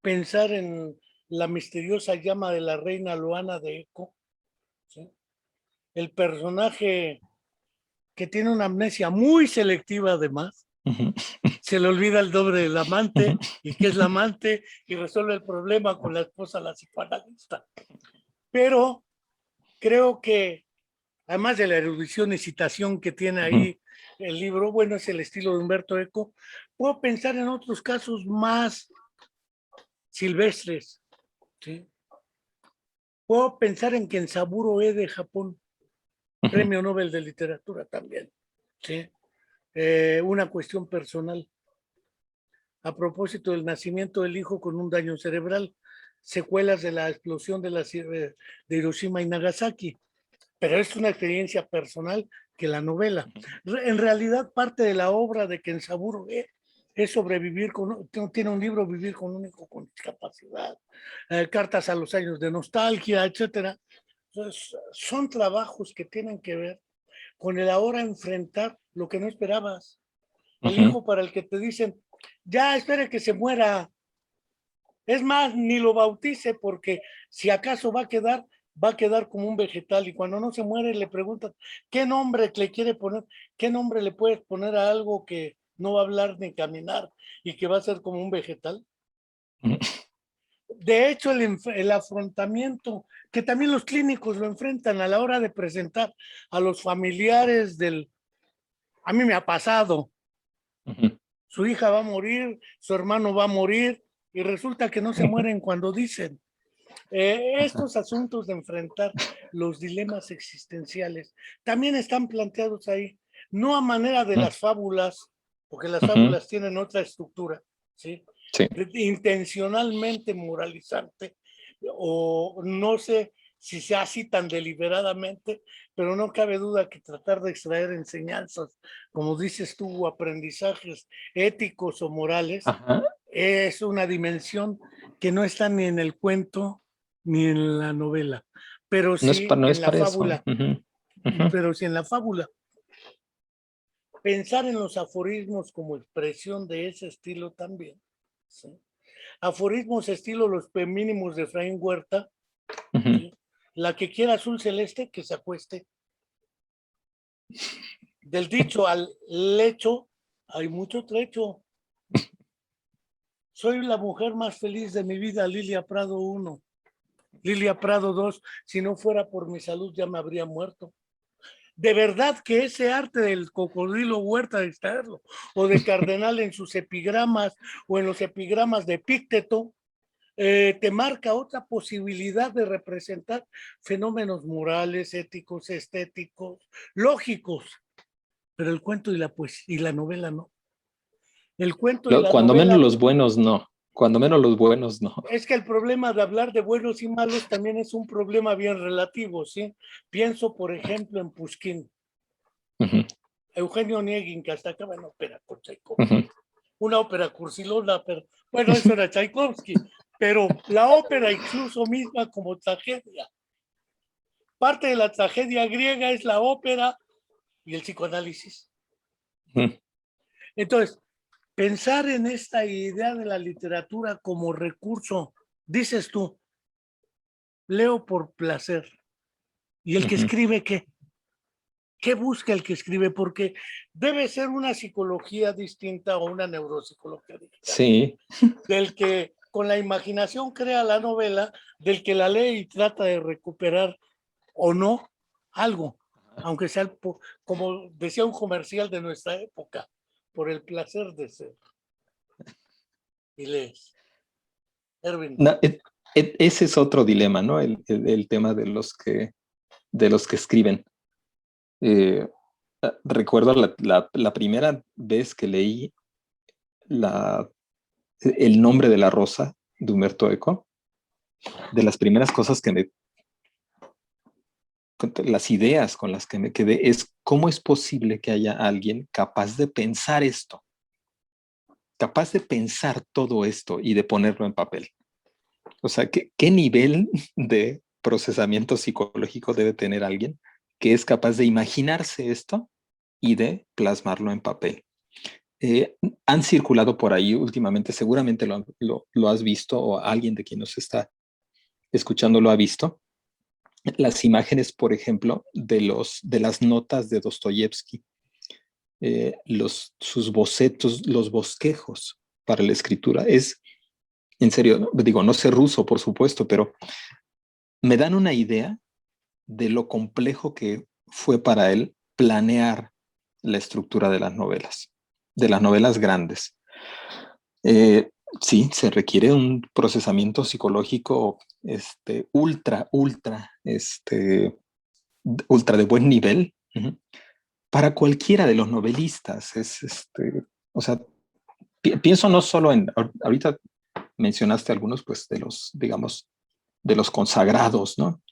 pensar en La misteriosa llama de la reina Loana de Eco, ¿sí? El personaje que tiene una amnesia muy selectiva además, se le olvida el doble del amante y que es la amante y resuelve el problema con la esposa, la psicoanalista. Pero creo que, además de la erudición y citación que tiene ahí el libro, bueno, es el estilo de Humberto Eco, puedo pensar en otros casos más silvestres, ¿sí? Puedo pensar en Kenzaburo E de Japón, Premio Nobel de Literatura también, ¿sí? Una cuestión personal. A propósito del nacimiento del hijo con un daño cerebral, secuelas de la explosión de Hiroshima y Nagasaki. Pero es una experiencia personal que la novela. En realidad, parte de la obra de Kenzaburo es sobrevivir tiene un libro, Vivir con un hijo con discapacidad, Cartas a los años de nostalgia, etcétera. Entonces, son trabajos que tienen que ver con el ahora enfrentar lo que no esperabas. El hijo para el que te dicen, ya espere que se muera. Es más, ni lo bautice porque si acaso va a quedar como un vegetal y cuando no se muere le preguntan qué nombre le quiere poner, qué nombre le puedes poner a algo que no va a hablar ni caminar y que va a ser como un vegetal. De hecho, el afrontamiento que también los clínicos lo enfrentan a la hora de presentar a los familiares a mí me ha pasado, su hija va a morir, su hermano va a morir y resulta que no se mueren cuando dicen. Estos asuntos de enfrentar los dilemas existenciales también están planteados ahí, no a manera de las fábulas, porque las fábulas tienen otra estructura, ¿sí? Sí. Intencionalmente moralizante, o no sé si sea así tan deliberadamente, pero no cabe duda que tratar de extraer enseñanzas, como dices tú, aprendizajes éticos o morales, es una dimensión que no está ni en el cuento ni en la novela, pero sí no es en la para fábula. eso. Pero sí en la fábula. Pensar en los aforismos como expresión de ese estilo también, ¿sí? Aforismos estilo los mínimos de Efraín Huerta, ¿sí? La que quiera azul celeste, que se acueste. Del dicho al lecho, hay mucho trecho. Soy la mujer más feliz de mi vida, Lilia Prado 1. Lilia Prado 2, si no fuera por mi salud ya me habría muerto. De verdad que ese arte del cocodrilo Huerta de extraerlo, o de Cardenal en sus epigramas, o en los epigramas de Epícteto, te marca otra posibilidad de representar fenómenos morales, éticos, estéticos, lógicos, pero el cuento y la novela no. El cuento y la Cuando menos novela... los buenos no. Cuando menos los buenos no. Es que el problema de hablar de buenos y malos también es un problema bien relativo, ¿sí? Pienso, por ejemplo, en Pushkin. Eugenio Onegin, que hasta acaba en ópera con Tchaikovsky. Una ópera cursilona, pero bueno, eso era Tchaikovsky, pero la ópera incluso misma como tragedia. Parte de la tragedia griega es la ópera y el psicoanálisis. Entonces, pensar en esta idea de la literatura como recurso, dices tú, leo por placer. ¿Y el que escribe qué? ¿Qué busca el que escribe? Porque debe ser una psicología distinta o una neuropsicología distinta. Sí. Del que con la imaginación crea la novela, del que la lee y trata de recuperar o no algo, aunque sea como decía un comercial de nuestra época, por el placer de ser. Y lees. Erwin. No, ese es otro dilema, ¿no? El tema de los que escriben. Recuerdo la primera vez que leí El nombre de la rosa de Humberto Eco, de las primeras cosas las ideas con las que me quedé es cómo es posible que haya alguien capaz de pensar esto, capaz de pensar todo esto y de ponerlo en papel. O sea, ¿qué nivel de procesamiento psicológico debe tener alguien que es capaz de imaginarse esto y de plasmarlo en papel? Han circulado por ahí últimamente, seguramente lo has visto o alguien de quien nos está escuchando lo ha visto, las imágenes, por ejemplo, de las notas de Dostoyevsky, sus bocetos, los bosquejos para la escritura. Es, en serio, ¿no? Digo, no sé ruso, por supuesto, pero me dan una idea de lo complejo que fue para él planear la estructura de las novelas grandes. Eh, sí, se requiere un procesamiento psicológico ultra de buen nivel. Uh-huh. Para cualquiera de los novelistas. O sea, pienso no solo en, ahorita mencionaste algunos, pues, de los, digamos, de los consagrados, ¿no?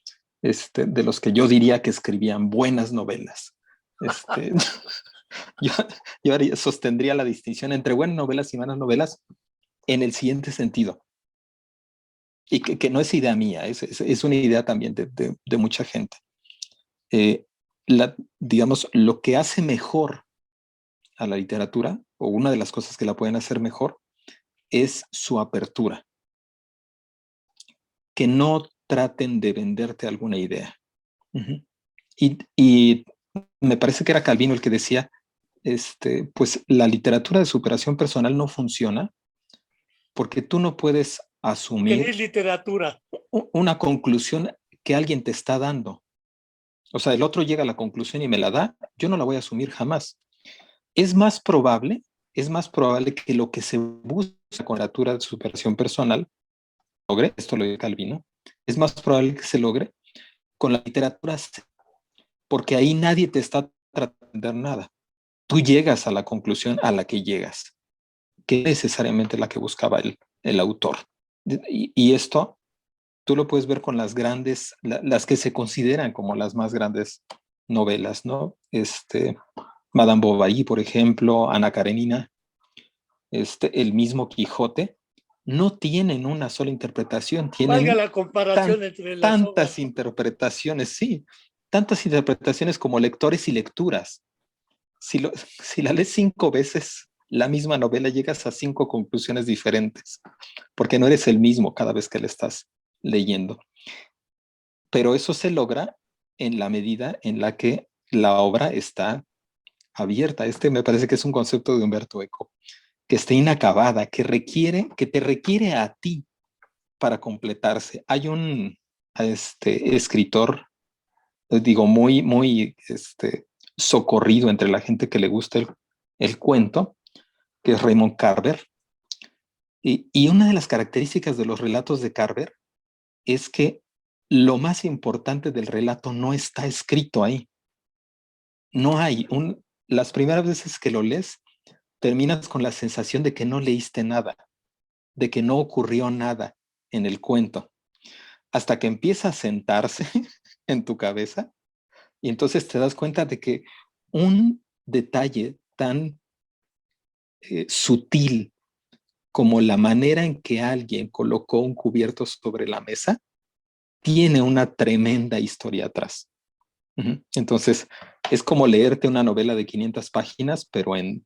De los que yo diría que escribían buenas novelas. yo, yo sostendría la distinción entre buenas novelas y malas novelas en el siguiente sentido. Y que no es idea mía, es una idea también de mucha gente. Digamos, lo que hace mejor a la literatura, o una de las cosas que la pueden hacer mejor, es su apertura. Que no traten de venderte alguna idea. Uh-huh. Y me parece que era Calvino el que decía, pues la literatura de superación personal no funciona porque tú no puedes asumir ¿Qué es literatura? una conclusión que alguien te está dando. O sea, el otro llega a la conclusión y me la da, yo no la voy a asumir jamás. Es más probable que lo que se busca con la literatura de superación personal logre, esto lo dice Calvino, es más probable que se logre con la literatura, porque ahí nadie te está tratando de nada. Tú llegas a la conclusión a la que llegas, que es necesariamente la que buscaba el autor. Y esto tú lo puedes ver con las grandes, las que se consideran como las más grandes novelas, ¿no? Madame Bovary, por ejemplo, Ana Karenina, el mismo Quijote, no tienen una sola interpretación, Valga tienen la comparación entre las tantas obras. interpretaciones, sí, tantas interpretaciones como lectores y lecturas. Si la lees 5 veces la misma novela, llegas a 5 conclusiones diferentes, porque no eres el mismo cada vez que la estás leyendo. Pero eso se logra en la medida en la que la obra está abierta. Me parece que es un concepto de Humberto Eco, que esté inacabada, que te requiere a ti para completarse. Hay un escritor, digo, muy socorrido entre la gente que le gusta el cuento, que es Raymond Carver. Y una de las características de los relatos de Carver es que lo más importante del relato no está escrito ahí. No hay las primeras veces que lo lees, terminas con la sensación de que no leíste nada, de que no ocurrió nada en el cuento, hasta que empieza a sentarse en tu cabeza y entonces te das cuenta de que un detalle tan sutil como la manera en que alguien colocó un cubierto sobre la mesa tiene una tremenda historia atrás. Entonces, es como leerte una novela de 500 páginas, pero en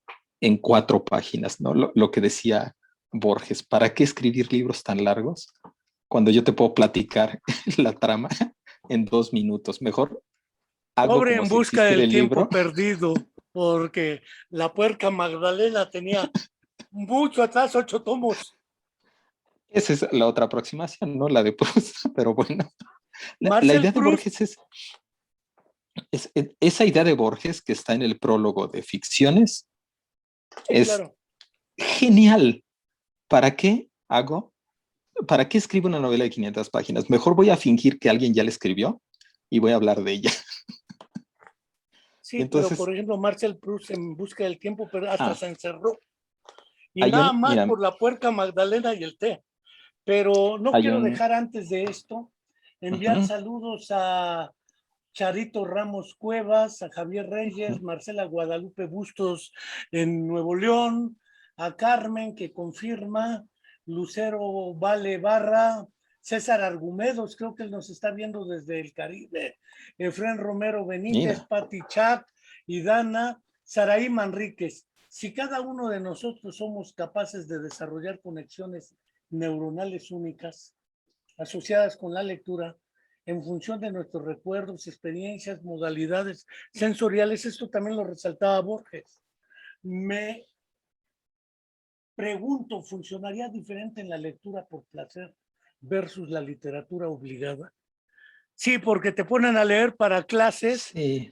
4 páginas, ¿no? Lo que decía Borges, ¿para qué escribir libros tan largos cuando yo te puedo platicar la trama en 2 minutos? Mejor hago Pobre como En si busca existiera del el tiempo libro. perdido, porque la puerca Magdalena tenía mucho atrás, 8 tomos. Esa es la otra aproximación, ¿no? La de Proust, pero bueno. La Marcel idea de Proust, Borges es esa idea de Borges que está en el prólogo de Ficciones, sí, es claro. genial. ¿Para qué hago? ¿Para qué escribo una novela de 500 páginas? Mejor voy a fingir que alguien ya la escribió y voy a hablar de ella. Y Sí, pero entonces, por ejemplo, Marcel Proust En busca del tiempo, pero hasta se encerró. Y hay nada un, más mira, por la puerca Magdalena y el té. Pero no hay quiero un, dejar antes de esto enviar saludos a Charito Ramos Cuevas, a Javier Reyes, Marcela Guadalupe Bustos en Nuevo León, a Carmen que confirma, Lucero Vale Barra, César Argumedos, creo que él nos está viendo desde el Caribe, Efren Romero Benítez, mira, Pati Chac y Dana, Saraí Manríquez. Si cada uno de nosotros somos capaces de desarrollar conexiones neuronales únicas asociadas con la lectura en función de nuestros recuerdos, experiencias, modalidades sensoriales, esto también lo resaltaba Borges. Me pregunto, ¿funcionaría diferente en la lectura por placer versus la literatura obligada? Sí, porque te ponen a leer para clases, Sí.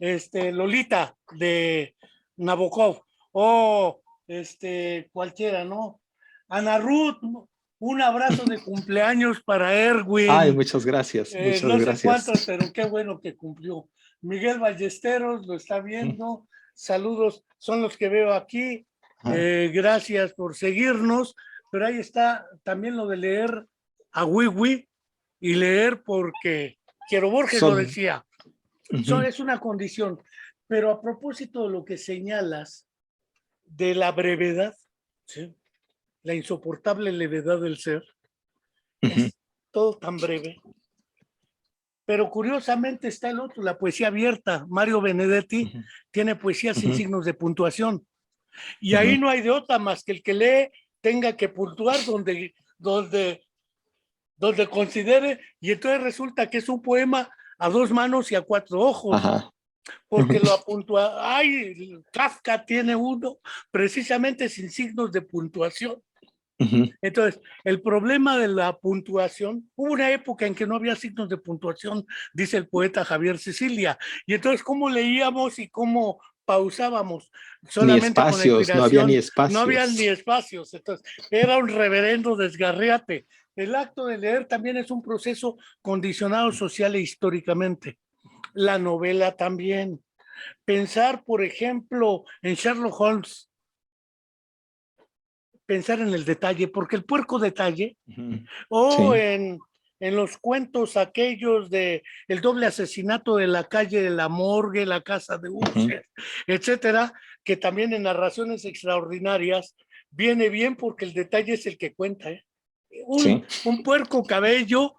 Lolita de Nabokov o cualquiera, ¿no? Ana Ruth, un abrazo de cumpleaños para Ay, Erwin, muchas gracias, muchas no sé gracias. cuántos, pero qué bueno que cumplió. Miguel Ballesteros lo está viendo, saludos, son los que veo aquí, gracias por seguirnos, pero ahí está también lo de leer a Wiwi y leer porque Quiero Borges lo Son, decía, es una condición, pero a propósito de lo que señalas de la brevedad, ¿sí? La insoportable levedad del ser, es todo tan breve. Pero curiosamente está el otro, la poesía abierta. Mario Benedetti tiene poesía sin signos de puntuación. Y ahí no hay de otra más que el que lee tenga que puntuar donde considere. Y entonces resulta que es un poema a dos manos y a cuatro ojos. Ajá. Porque lo apuntúa. Ay, Kafka tiene uno precisamente sin signos de puntuación. Entonces, el problema de la puntuación, hubo una época en que no había signos de puntuación, dice el poeta Javier Sicilia, y entonces, ¿cómo leíamos y cómo pausábamos? Ni Solamente con la espacios, no había ni inspiración, no había espacios. ni espacios, entonces, era un reverendo desgarriate. El acto de leer también es un proceso condicionado social e históricamente. La novela también. Pensar, por ejemplo, en Sherlock Holmes, pensar en el detalle, porque el puerco detalle, o Sí. en los cuentos aquellos de el doble asesinato de la calle de la morgue, la casa de Usher, etcétera, que también en narraciones extraordinarias viene bien porque el detalle es el que cuenta. Sí. Un puerco cabello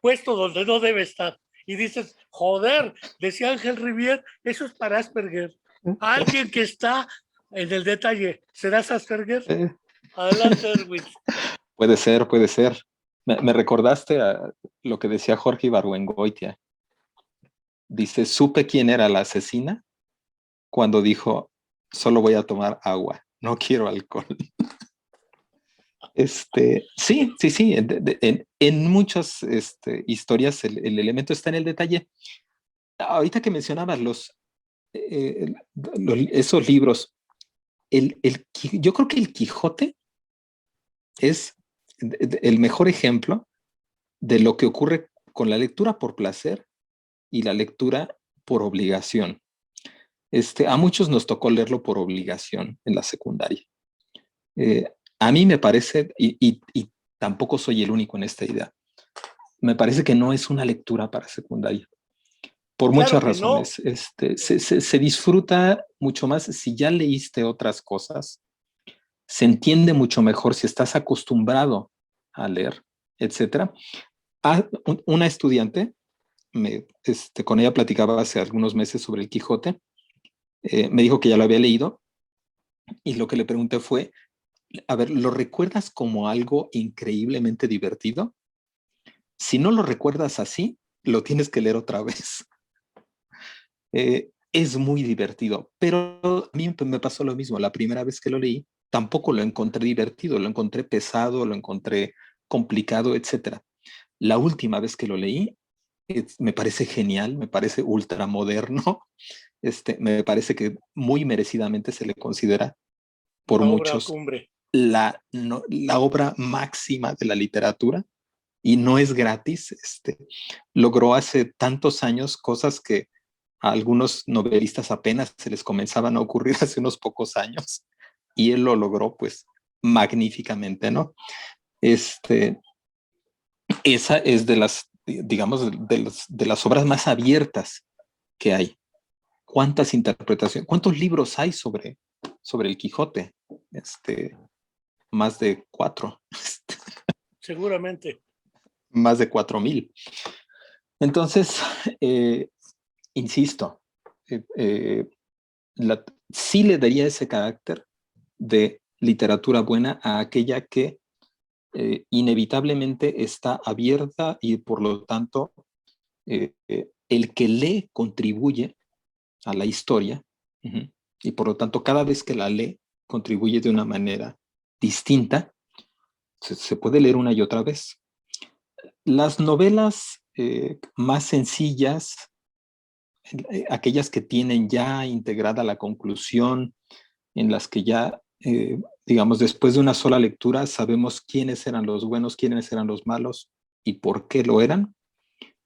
puesto donde no debe estar. Y dices, joder, decía Ángel Rivier, eso es para Asperger. Alguien que está en el detalle, ¿serás Asperger? Adelante, Erwin. Puede ser, puede ser. Me recordaste a lo que decía Jorge Ibargüengoitia. Dice, supe quién era la asesina cuando dijo, solo voy a tomar agua, no quiero alcohol. Sí, sí, sí. En muchas historias el elemento está en el detalle. Ahorita que mencionabas esos libros, yo creo que el Quijote es el mejor ejemplo de lo que ocurre con la lectura por placer y la lectura por obligación. A muchos nos tocó leerlo por obligación en la secundaria. A mí me parece, y tampoco soy el único en esta idea, me parece que no es una lectura para secundaria. Por Claro muchas que no. razones. Se disfruta mucho más si ya leíste otras cosas, se entiende mucho mejor si estás acostumbrado a leer, etcétera. Una estudiante, con ella platicaba hace algunos meses sobre el Quijote, me dijo que ya lo había leído y lo que le pregunté fue, a ver, ¿lo recuerdas como algo increíblemente divertido? Si no lo recuerdas así, lo tienes que leer otra vez. Es muy divertido, pero a mí me pasó lo mismo. La primera vez que lo leí, tampoco lo encontré divertido, lo encontré pesado, lo encontré complicado, etcétera. La última vez que lo leí, me parece genial, me parece ultramoderno, me parece que muy merecidamente se le considera por La obra muchos cumbre. la obra máxima de la literatura y no es gratis. Logró hace tantos años cosas que a algunos novelistas apenas se les comenzaban a ocurrir hace unos pocos años y él lo logró pues magníficamente, ¿no? Esa es de las, digamos, de las obras más abiertas que hay. ¿Cuántas interpretaciones, cuántos libros hay sobre el Quijote? Más de 4. Seguramente. Más de 4,000. Entonces, insisto, sí le daría ese carácter de literatura buena a aquella que inevitablemente está abierta y por lo tanto el que lee contribuye a la historia y por lo tanto cada vez que la lee contribuye de una manera distinta. Se puede leer una y otra vez. Las novelas más sencillas, aquellas que tienen ya integrada la conclusión, en las que ya, digamos, después de una sola lectura sabemos quiénes eran los buenos, quiénes eran los malos y por qué lo eran,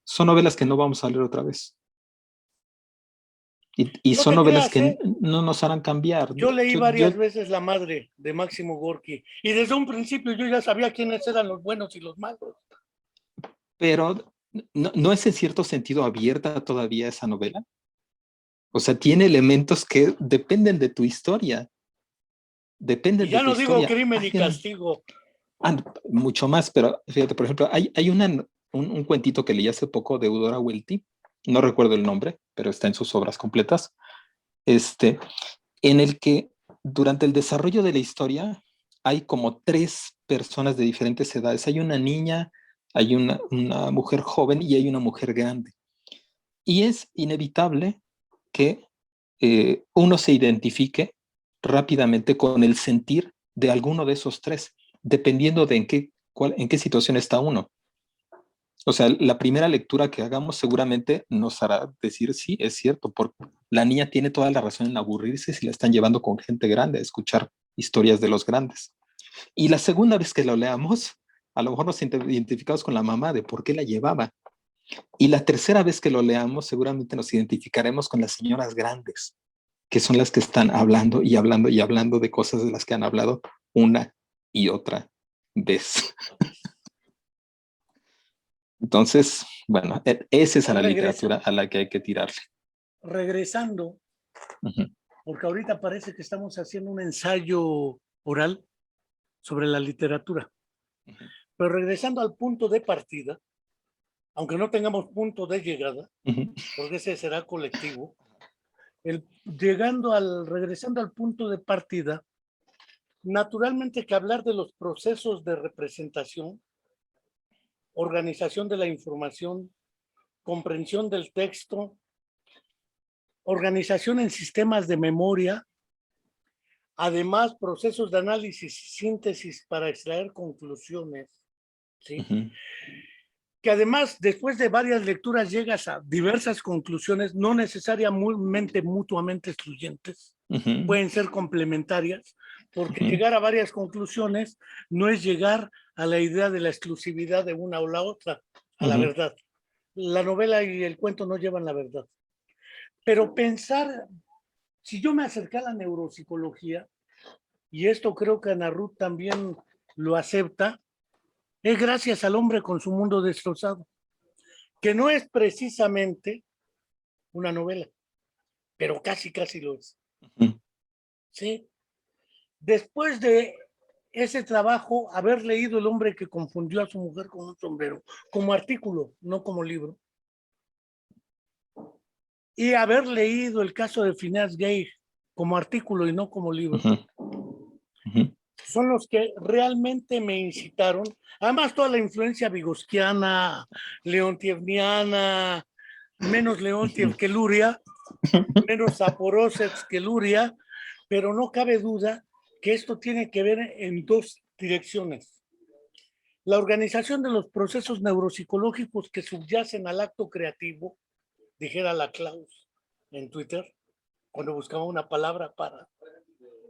son novelas que no vamos a leer otra vez. Y No son te novelas creas, que no nos harán cambiar. yo leí varias veces La Madre de Máximo Gorki y desde un principio yo ya sabía quiénes eran los buenos y los malos. Pero no es en cierto sentido abierta todavía esa novela. O sea, tiene elementos que dependen de tu historia. Y Dependen de ya tu no digo historia. Crimen y Castigo. Mucho más, pero fíjate, por ejemplo, hay un cuentito que leí hace poco de Eudora Welty, no recuerdo el nombre, pero está en sus obras completas, en el que durante el desarrollo de la historia hay como tres personas de diferentes edades. Hay una niña, hay una mujer joven y hay una mujer grande. Y es inevitable que uno se identifique rápidamente con el sentir de alguno de esos tres, dependiendo de en qué situación está uno. O sea, la primera lectura que hagamos seguramente nos hará decir, sí, es cierto, porque la niña tiene toda la razón en aburrirse si la están llevando con gente grande a escuchar historias de los grandes. Y la segunda vez que lo leamos, a lo mejor nos identificamos con la mamá de por qué la llevaba. Y la tercera vez que lo leamos, seguramente nos identificaremos con las señoras grandes, que son las que están hablando y hablando y hablando de cosas de las que han hablado una y otra vez. Entonces, bueno, esa es a la literatura a la que hay que tirarle. Regresando, porque ahorita parece que estamos haciendo un ensayo oral sobre la literatura. Pero regresando al punto de partida, aunque no tengamos punto de llegada, porque ese será colectivo, regresando al punto de partida, naturalmente que hablar de los procesos de representación, organización de la información, comprensión del texto, organización en sistemas de memoria, además procesos de análisis y síntesis para extraer conclusiones, ¿sí? Que además después de varias lecturas llegas a diversas conclusiones, no necesariamente mutuamente excluyentes, pueden ser complementarias, porque llegar a varias conclusiones no es llegar a la idea de la exclusividad de una o la otra, a la verdad. La novela y el cuento no llevan la verdad. Pero pensar, si yo me acerqué a la neuropsicología, y esto creo que Ana Ruth también lo acepta, es gracias al hombre con su mundo destrozado, que no es precisamente una novela, pero casi lo es. ¿Sí? Después de ese trabajo, haber leído El hombre que confundió a su mujer con un sombrero, como artículo, no como libro, y haber leído el caso de Phineas Gage como artículo y no como libro, son los que realmente me incitaron. Además, toda la influencia vygotsquiana, leontievniana, menos Leontiev que Luria, menos Zaporozhets que Luria, pero no cabe duda que esto tiene que ver en dos direcciones. La organización de los procesos neuropsicológicos que subyacen al acto creativo, dijera la Klaus en Twitter, cuando buscaba una palabra para...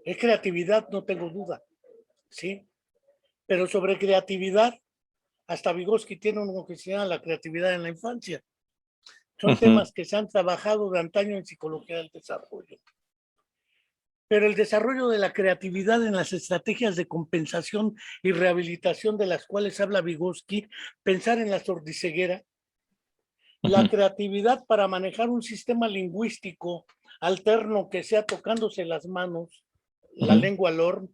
Es creatividad, no tengo duda, ¿sí? Pero sobre creatividad, hasta Vygotsky tiene uno que se llama la creatividad en la infancia. Son temas que se han trabajado de antaño en psicología del desarrollo. Pero el desarrollo de la creatividad en las estrategias de compensación y rehabilitación de las cuales habla Vygotsky, pensar en la sordiceguera, la creatividad para manejar un sistema lingüístico alterno que sea tocándose las manos, la lengua Lorne,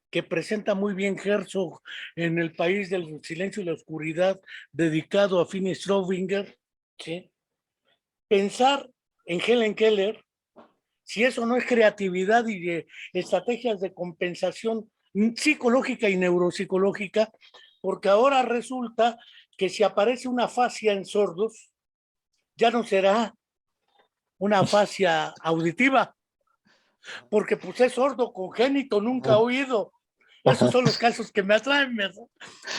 que presenta muy bien Herzog en El país del silencio y la oscuridad, dedicado a Fini Straubinger, ¿sí? Pensar en Helen Keller, Si eso no es creatividad y estrategias de compensación psicológica y neuropsicológica, porque ahora resulta que si aparece una afasia en sordos, ya no será una afasia auditiva, porque pues es sordo congénito, nunca ha oído. Esos son los casos que me atraen, ¿verdad?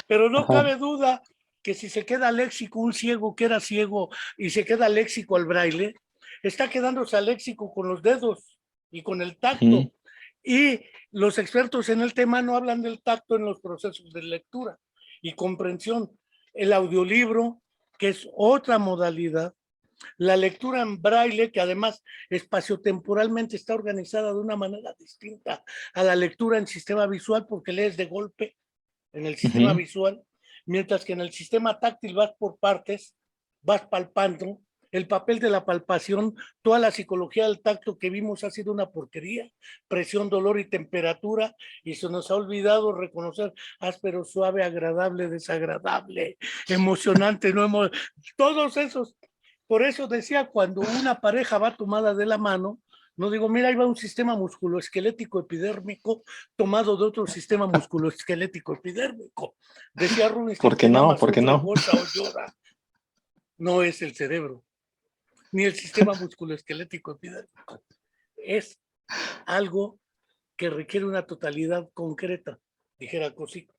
Pero no cabe duda que si se queda léxico un ciego que era ciego y se queda léxico al braille, está quedándose léxico con los dedos y con el tacto. Y los expertos en el tema no hablan del tacto en los procesos de lectura y comprensión. El audiolibro, que es otra modalidad, la lectura en braille, que además espaciotemporalmente está organizada de una manera distinta a la lectura en sistema visual, porque lees de golpe en el sistema visual, mientras que en el sistema táctil vas por partes, vas palpando. El papel de la palpación, toda la psicología del tacto que vimos ha sido una porquería, presión, dolor y temperatura, y se nos ha olvidado reconocer áspero, suave, agradable, desagradable, emocionante, no todos esos. Por eso decía, cuando una pareja va tomada de la mano, no digo, mira, ahí va un sistema musculoesquelético epidérmico tomado de otro sistema musculoesquelético epidérmico. Decía Rubinstein que nada No? más ¿Por qué sufre, no? goza o llora. No es el cerebro, ni el sistema musculoesquelético epidérmico. Es algo que requiere una totalidad concreta, dijera Cosico.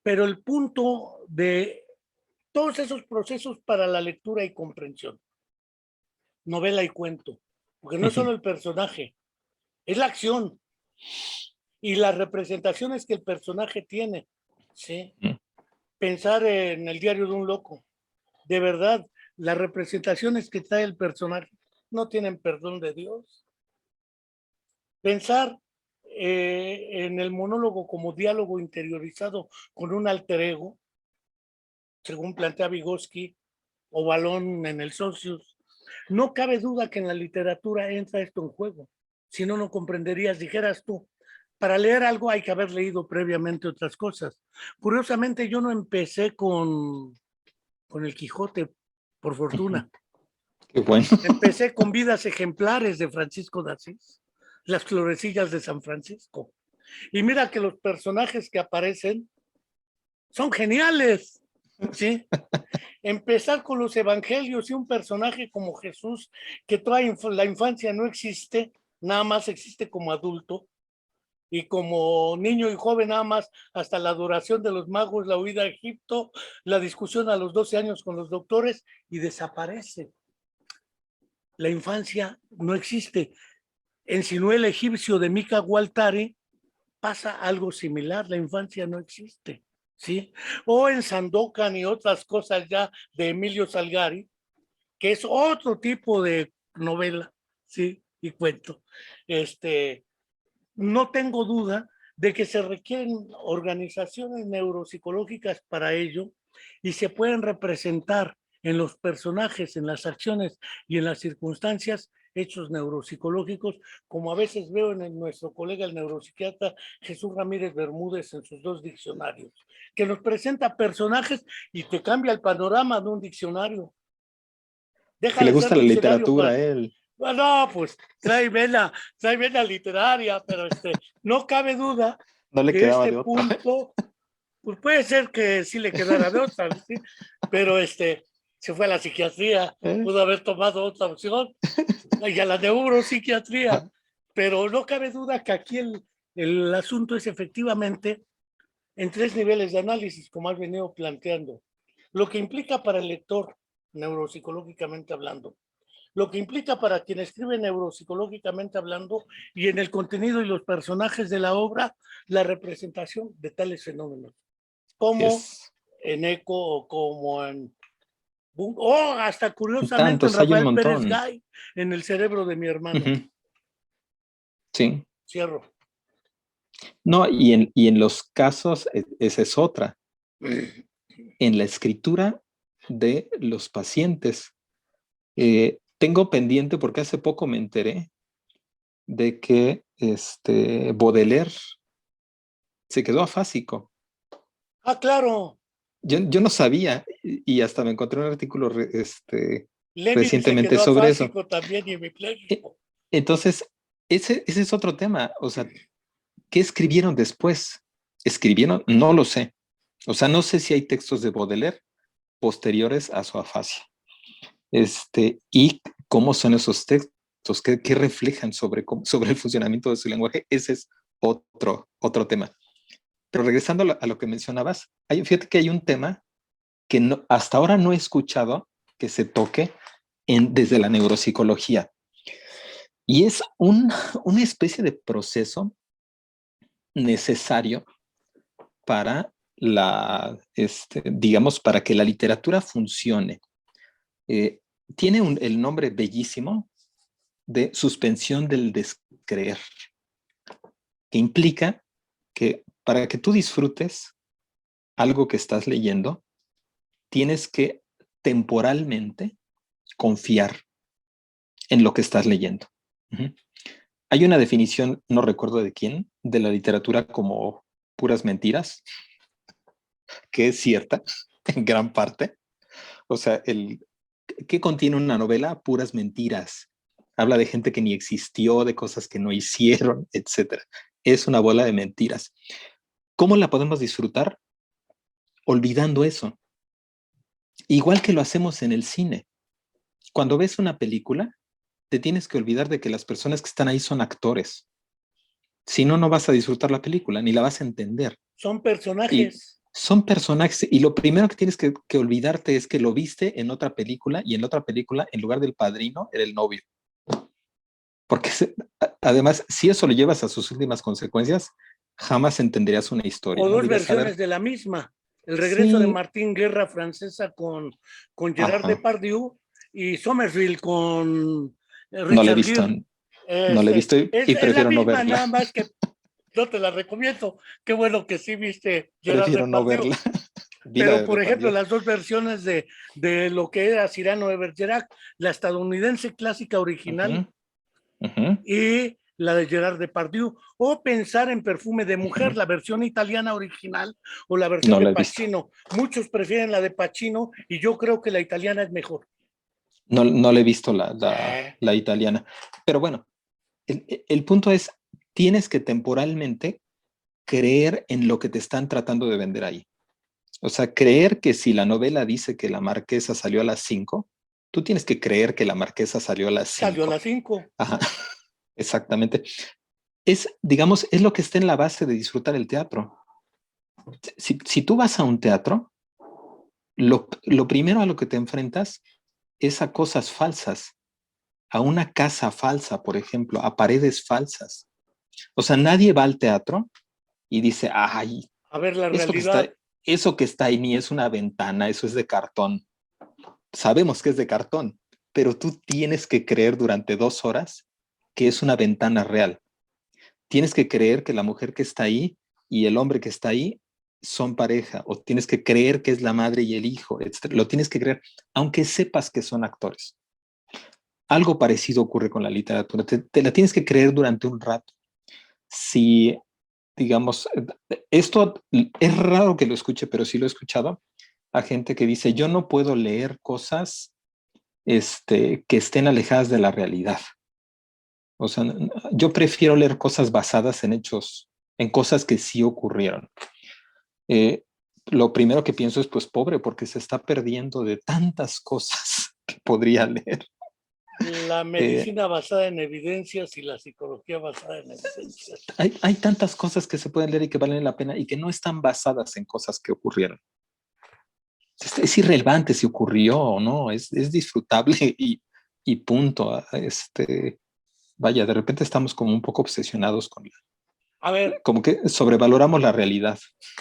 Pero el punto de todos esos procesos para la lectura y comprensión, novela y cuento, porque no es solo el personaje, es la acción y las representaciones que el personaje tiene, ¿sí? Pensar en El diario de un loco, de verdad, las representaciones que trae el personaje no tienen perdón de Dios. Pensar en el monólogo como diálogo interiorizado con un alter ego, según plantea Vygotsky o Balón en el Socius, no cabe duda que en la literatura entra esto en juego. Si no, no comprenderías, dijeras tú. Para leer algo hay que haber leído previamente otras cosas. Curiosamente, yo no empecé con el Quijote, por fortuna. Qué bueno. Empecé con Vidas ejemplares de Francisco de Asís, Las florecillas de San Francisco. Y mira que los personajes que aparecen son geniales, ¿sí? Empezar con los evangelios y un personaje como Jesús, que toda la infancia no existe, nada más existe como adulto, y como niño y joven nada más hasta la adoración de los magos, la huida a Egipto, la discusión a los 12 años con los doctores, y desaparece. La infancia no existe. En Sinuel egipcio de Mika Waltari pasa algo similar, la infancia no existe, ¿sí? O en Sandokan y otras cosas ya de Emilio Salgari, que es otro tipo de novela, ¿sí? Y cuento. No tengo duda de que se requieren organizaciones neuropsicológicas para ello y se pueden representar en los personajes, en las acciones y en las circunstancias hechos neuropsicológicos, como a veces veo en nuestro colega el neuropsiquiatra Jesús Ramírez Bermúdez en sus 2 diccionarios, que nos presenta personajes y te cambia el panorama de un diccionario. Deja Que le de ser gusta la diccionario literatura para... a él. No, pues trae vena literaria, pero no cabe duda No le que quedaba este de otra. punto, pues puede ser que sí le quedara de otra, ¿sí? Pero se fue a la psiquiatría, pudo haber tomado otra opción, y a la neuropsiquiatría, pero no cabe duda que aquí el asunto es efectivamente en 3 niveles de análisis, como has venido planteando. Lo que implica para el lector, neuropsicológicamente hablando, lo que implica para quien escribe neuropsicológicamente hablando y en el contenido y los personajes de la obra, la representación de tales fenómenos, como en Eco o como o hasta curiosamente en Tantos, hay un Rafael Pérez montón. Gay, en El cerebro de mi hermano. Sí. Cierro. No, y en los casos, esa es otra. En la escritura de los pacientes. Tengo pendiente porque hace poco me enteré de que Baudelaire se quedó afásico. Ah, claro. Yo no sabía y hasta me encontré un artículo Lenin se recientemente quedó sobre eso. afásico también y hemipléjico. Entonces, ese es otro tema. O sea, ¿qué escribieron después? ¿Escribieron? No lo sé. O sea, no sé si hay textos de Baudelaire posteriores a su afasia. Y cómo son esos textos, qué reflejan sobre el funcionamiento de su lenguaje. Ese es otro tema. Pero regresando a lo que mencionabas, fíjate que hay un tema que hasta ahora no he escuchado que se toque desde la neuropsicología. Y es una especie de proceso necesario para digamos, para que la literatura funcione. Eh, tiene el nombre bellísimo de suspensión del descreer, que implica que para que tú disfrutes algo que estás leyendo, tienes que temporalmente confiar en lo que estás leyendo. Uh-huh. Hay una definición, no recuerdo de quién, de la literatura como puras mentiras, que es cierta en gran parte. O sea, ¿qué contiene una novela? Puras mentiras. Habla de gente que ni existió, de cosas que no hicieron, etc. Es una bola de mentiras. ¿Cómo la podemos disfrutar? Olvidando eso. Igual que lo hacemos en el cine. Cuando ves una película, te tienes que olvidar de que las personas que están ahí son actores. Si no, no vas a disfrutar la película, ni la vas a entender. Son Y personajes. son personajes, y lo primero que tienes que olvidarte es que lo viste en otra película, y en la otra película, en lugar del padrino, era el novio. Porque además, si eso lo llevas a sus últimas consecuencias, jamás entenderías una historia, O ¿no? dos Dirías, a ver, versiones de la misma. El regreso de sí, Martín Guerra francesa con Gerard ajá, Depardieu y Somerville con no la he Richard visto, Gere. no la he visto Es, y es la prefiero no misma, verla, nada más que yo te la recomiendo. Qué bueno que sí viste Gerard prefiero no Depardieu. verla. Vi la Pero, de por ejemplo, Depardieu. las dos versiones de lo que era Cyrano de Bergerac, la estadounidense clásica original Uh-huh, uh-huh, y la de Gerard Depardieu, o pensar en Perfume de Mujer, uh-huh. la versión italiana original o la versión No de la he visto. Pacino. Muchos prefieren la de Pacino y yo creo que la italiana es mejor. No, no la he visto Eh, la italiana. Pero bueno, el punto es, tienes que temporalmente creer en lo que te están tratando de vender ahí. O sea, creer que si la novela dice que la marquesa salió a las 5, tú tienes que creer que la marquesa salió a las Salió a 5. las 5. Ajá, exactamente. Digamos, es lo que está en la base de disfrutar el teatro. Si tú vas a un teatro, lo primero a lo que te enfrentas es a cosas falsas, a una casa falsa, por ejemplo, a paredes falsas. O sea, nadie va al teatro y dice, ay, A ver la esto que está, realidad. eso que está ahí ni es una ventana, eso es de cartón. Sabemos que es de cartón, pero tú tienes que creer durante 2 horas que es una ventana real. Tienes que creer que la mujer que está ahí y el hombre que está ahí son pareja, o tienes que creer que es la madre y el hijo, etc. Lo tienes que creer, aunque sepas que son actores. Algo parecido ocurre con la literatura. Te la tienes que creer durante un rato. Si, digamos, esto es raro que lo escuche, pero sí lo he escuchado a gente que dice, yo no puedo leer cosas que estén alejadas de la realidad. O sea, yo prefiero leer cosas basadas en hechos, en cosas que sí ocurrieron. Eh, lo primero que pienso es, pues, pobre, porque se está perdiendo de tantas cosas que podría leer. La Eh, medicina basada en evidencias y la psicología basada en evidencias. hay tantas cosas que se pueden leer y que valen la pena y que no están basadas en cosas que ocurrieron. Es irrelevante si ocurrió o no, es disfrutable y punto. Vaya, de repente estamos como un poco obsesionados A ver, como que sobrevaloramos la realidad.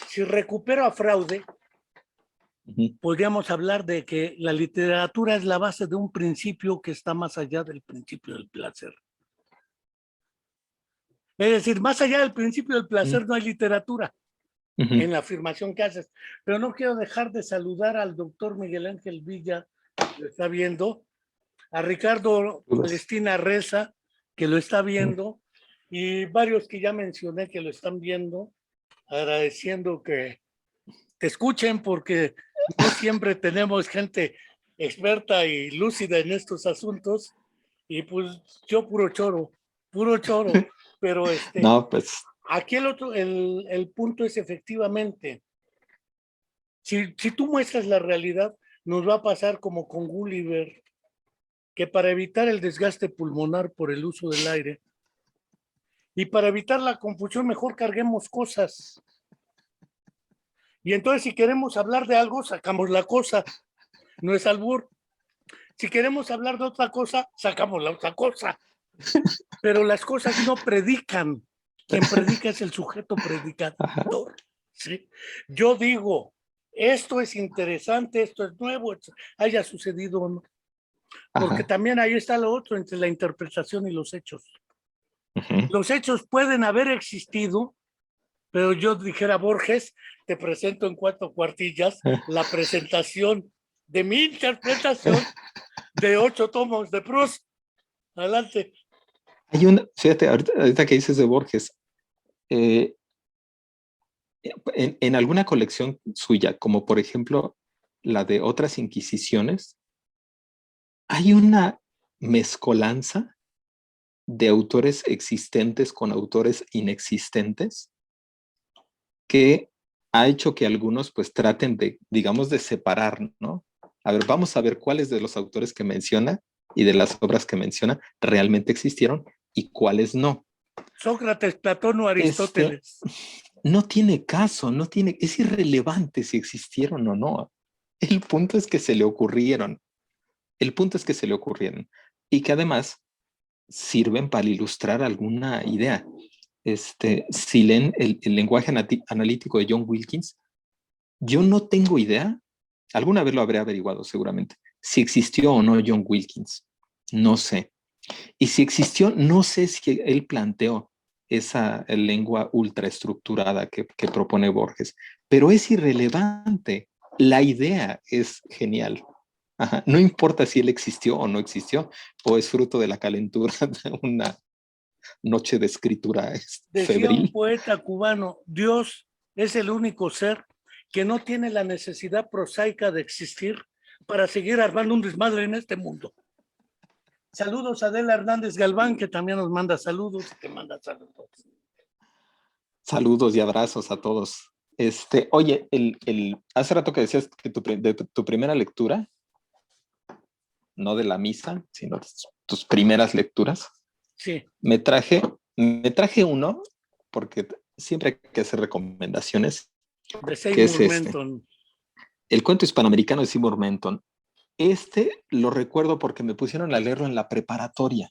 si recupero a Fraude, Uh-huh. podríamos hablar de que la literatura es la base de un principio que está más allá del principio del placer. Es decir, más allá del principio del placer no hay literatura Uh-huh. en la afirmación que haces. Pero no quiero dejar de saludar al doctor Miguel Ángel Villa, que lo está viendo, a Ricardo Palestina Reza, que lo está viendo, y varios que ya mencioné que lo están viendo, agradeciendo que te escuchen porque no siempre tenemos gente experta y lúcida en estos asuntos Y pues yo puro choro, pero No, pues, aquí el punto es efectivamente, si tú muestras la realidad, nos va a pasar como con Gulliver, que para evitar el desgaste pulmonar por el uso del aire y para evitar la confusión, mejor carguemos cosas. Y entonces si queremos hablar de algo, sacamos la cosa, no es albur. Si queremos hablar de otra cosa, sacamos la otra cosa. Pero las cosas no predican. Quien predica es el sujeto ajá, predicador. ¿Sí? Yo digo, esto es interesante, esto es nuevo, haya sucedido o no. Porque ajá, también ahí está lo otro entre la interpretación y los hechos. ujú, Los hechos pueden haber existido, pero yo dijera Borges, te presento en 4 cuartillas la presentación de mi interpretación de 8 tomos de Proust. Adelante. fíjate, ahorita que dices de Borges, eh, en alguna colección suya, como por ejemplo la de otras Inquisiciones, hay una mezcolanza de autores existentes con autores inexistentes que ha hecho que algunos pues traten de, digamos, de separar, ¿no? A ver, vamos a ver cuáles de los autores que menciona y de las obras que menciona realmente existieron y cuáles no. Sócrates, Platón o Este Aristóteles. no tiene caso, no tiene, es irrelevante si existieron o no. El punto es que se le ocurrieron. El punto es que se le ocurrieron y que además sirven para ilustrar alguna idea. Si leen el lenguaje analítico de John Wilkins, yo no tengo idea, alguna vez lo habré averiguado seguramente, si existió o no John Wilkins. No sé. Y si existió, no sé si él planteó esa lengua ultraestructurada que propone Borges, pero es irrelevante. La idea es genial. Ajá. No importa si él existió o no existió, o es fruto de la calentura de una noche de escritura Decía un febril. poeta cubano, Dios es el único ser que no tiene la necesidad prosaica de existir para seguir armando un desmadre en este mundo. Saludos a Adela Hernández Galván, que también nos manda saludos y te manda saludos. Saludos y abrazos a todos. Oye, hace rato que decías que de tu primera lectura, no de la misa, sino de tus primeras lecturas, Sí, me traje uno, porque siempre hay que hacer recomendaciones, de que es Seymour Menton. El cuento hispanoamericano de Seymour Menton. Lo recuerdo porque me pusieron a leerlo en la preparatoria